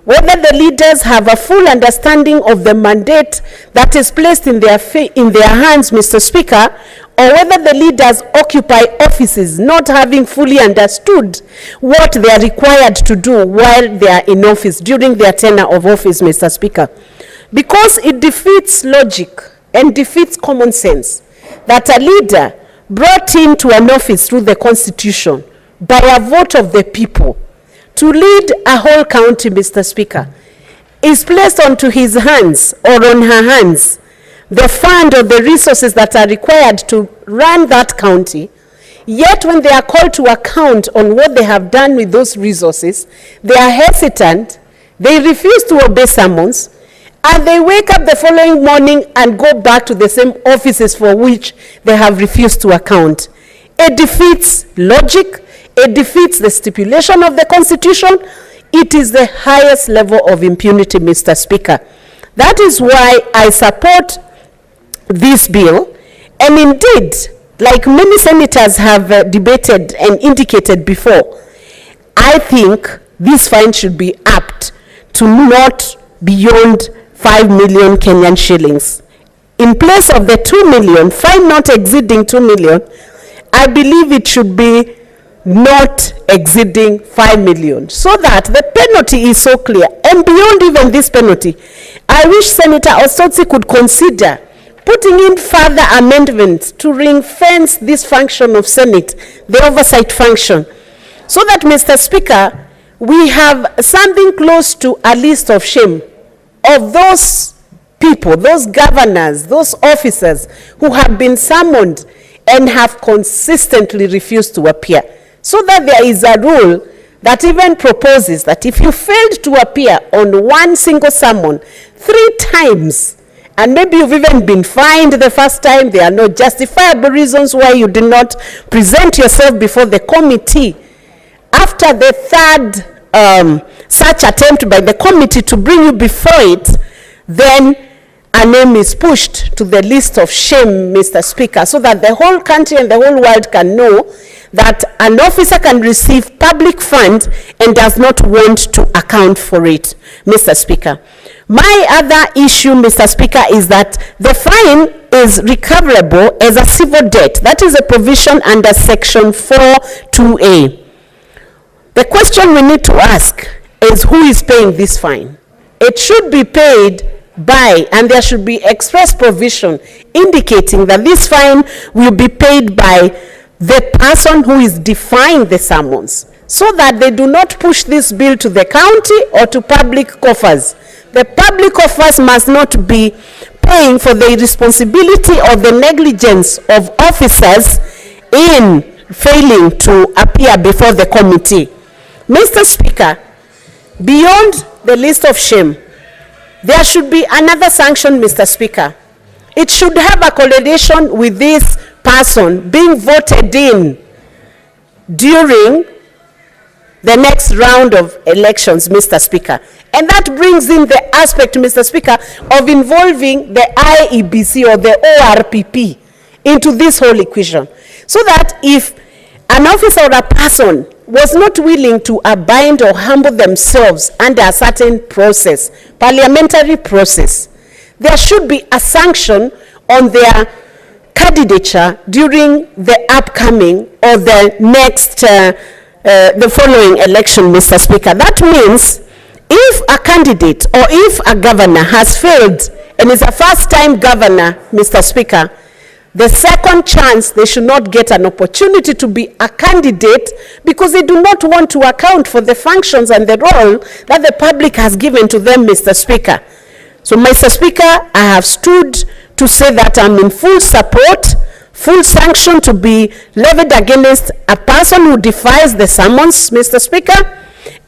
whether the leaders have a full understanding of the mandate that is placed in their hands, Mr. Speaker, or whether the leaders occupy offices not having fully understood what they are required to do while they are in office, during their tenure of office, Mr. Speaker. Because it defeats logic and defeats common sense that a leader brought into an office through the Constitution by a vote of the people to lead a whole county, Mr. Speaker, is placed onto his hands or on her hands the fund or the resources that are required to run that county, yet when they are called to account on what they have done with those resources, they are hesitant, they refuse to obey summons, and they wake up the following morning and go back to the same offices for which they have refused to account. It defeats logic, it defeats the stipulation of the Constitution. It is the highest level of impunity, Mr. Speaker. That is why I support this bill, and indeed, like many senators have debated and indicated before, I think this fine should be upped to not beyond 5 million Kenyan shillings. In place of the 2 million, fine not exceeding 2 million, I believe it should be not exceeding 5 million, so that the penalty is so clear. And beyond even this penalty, I wish Senator Osotsi could consider putting in further amendments to ring-fence this function of Senate, the oversight function, so that, Mr. Speaker, we have something close to a list of shame of those people, those governors, those officers who have been summoned and have consistently refused to appear. So that there is a rule that even proposes that if you failed to appear on one single summon 3 times, and maybe you've even been fined the first time, there are no justifiable reasons why you did not present yourself before the committee. After the third such attempt by the committee to bring you before it, then a name is pushed to the list of shame, Mr. Speaker, so that the whole country and the whole world can know that an officer can receive public funds and does not want to account for it, Mr. Speaker. My other issue, Mr. Speaker, is that the fine is recoverable as a civil debt. That is a provision under Section 4(2)(a). The question we need to ask is who is paying this fine? It should be paid by, and there should be express provision indicating that this fine will be paid by the person who is defying the summons, so that they do not push this bill to the county or to public coffers. The public coffers must not be paying for the irresponsibility or the negligence of officers in failing to appear before the committee. Mr. Speaker, beyond the list of shame, there should be another sanction, Mr. Speaker. It should have a correlation with this person being voted in during the next round of elections, Mr. Speaker. And that brings in the aspect, Mr. Speaker, of involving the IEBC or the ORPP into this whole equation. So that if an officer or a person was not willing to abide or humble themselves under a certain process, parliamentary process, there should be a sanction on their candidature during the upcoming or the next, the following election, Mr. Speaker. That means if a candidate or if a governor has failed and is a first-time governor, Mr. Speaker, the second chance, they should not get an opportunity to be a candidate because they do not want to account for the functions and the role that the public has given to them, Mr. Speaker. So, Mr. Speaker, I have stood to say that I'm in full support, full sanction to be levied against a person who defies the summons, Mr. Speaker,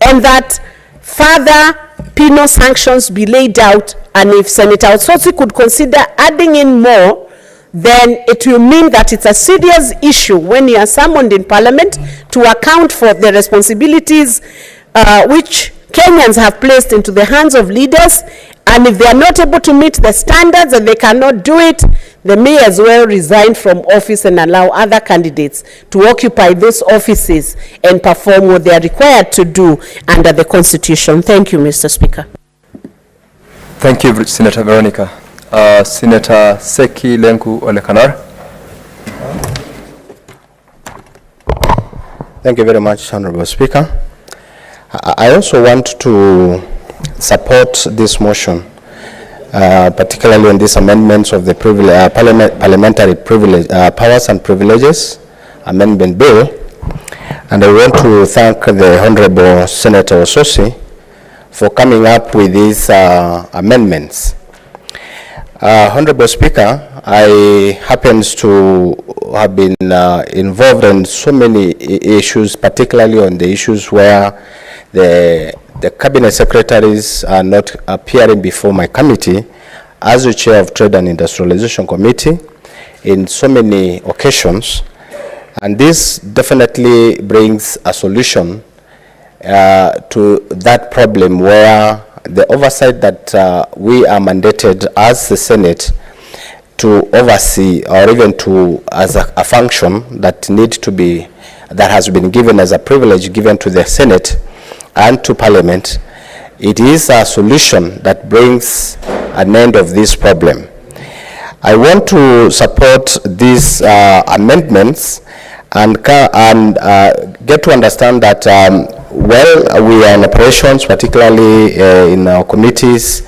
and that further penal sanctions be laid out, and if Senator Otsosi could consider adding in more, then it will mean that it's a serious issue when you are summoned in Parliament to account for the responsibilities which Kenyans have placed into the hands of leaders, and if they are not able to meet the standards and they cannot do it, they may as well resign from office and allow other candidates to occupy those offices and perform what they are required to do under the Constitution. Thank you, Mr. Speaker. Thank you, Senator Veronica. Senator Seki Lenku Olekanar. Thank you very much, Honorable Speaker. I also want to support this motion, particularly on these amendments of the Parliamentary Powers and Privileges Amendment Bill. And I want to thank the Honorable Senator Otsosi for coming up with these amendments. Honorable Speaker, I happen to have been involved in so many issues, particularly on the issues where the cabinet secretaries are not appearing before my committee as the chair of Trade and Industrialization Committee in so many occasions. And this definitely brings a solution to that problem where the oversight that we are mandated as the Senate to oversee, or even to as a function that needs to be, that has been given as a privilege given to the Senate and to Parliament, it is a solution that brings an end of this problem. I want to support these amendments and get to understand that well, we are in operations, particularly in our committees,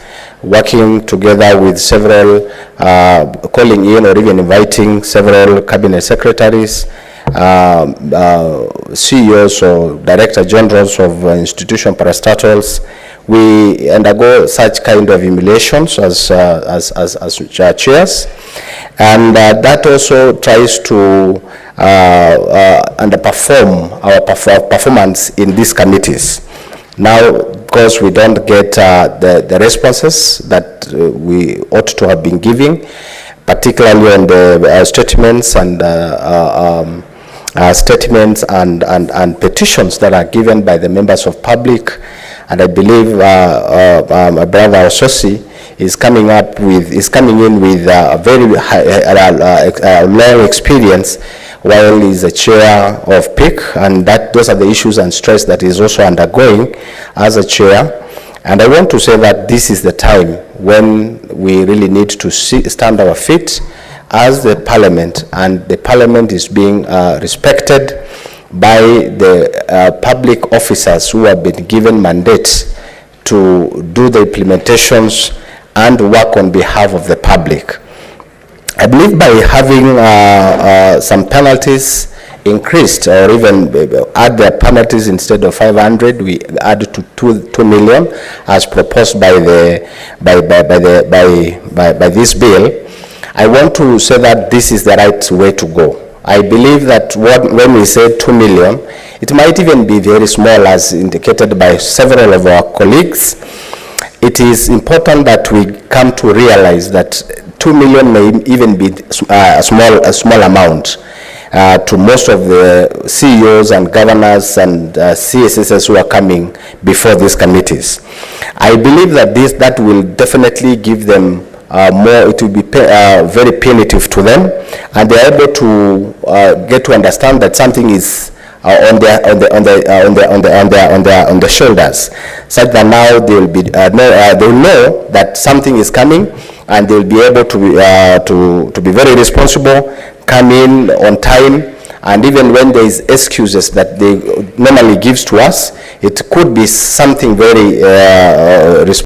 working together with several, calling in or even inviting several cabinet secretaries, CEOs or director generals of institution parastatals. We undergo such kind of emulations as chairs, and that also tries to underperform our performance in these committees. Now, because we don't get the responses that we ought to have been giving, particularly on the statements and petitions that are given by the members of public. And I believe my brother Otsosi is coming in with a very long experience while he's a chair of PIC, and those are the issues and stress that he's also undergoing as a chair. And I want to say that this is the time when we really need to stand our feet as the Parliament, and the Parliament is being respected by the public officers who have been given mandates to do the implementations and work on behalf of the public. I believe by having some penalties increased, or even add the penalties instead of 500, we add to 2 million as proposed by this bill. I want to say that this is the right way to go. I believe that when we say 2 million, it might even be very small, as indicated by several of our colleagues. It is important that we come to realize that 2 million may even be a small amount to most of the CEOs and governors and CSSs who are coming before these committees. I believe that that will definitely give them more, it will be very punitive to them, and they are able to get to understand that something is on their shoulders, such that now they will be they will know that something is coming, and they will be able to be very responsible, come in on time. And even when there is excuses that they normally gives to us, it could be something very responsible.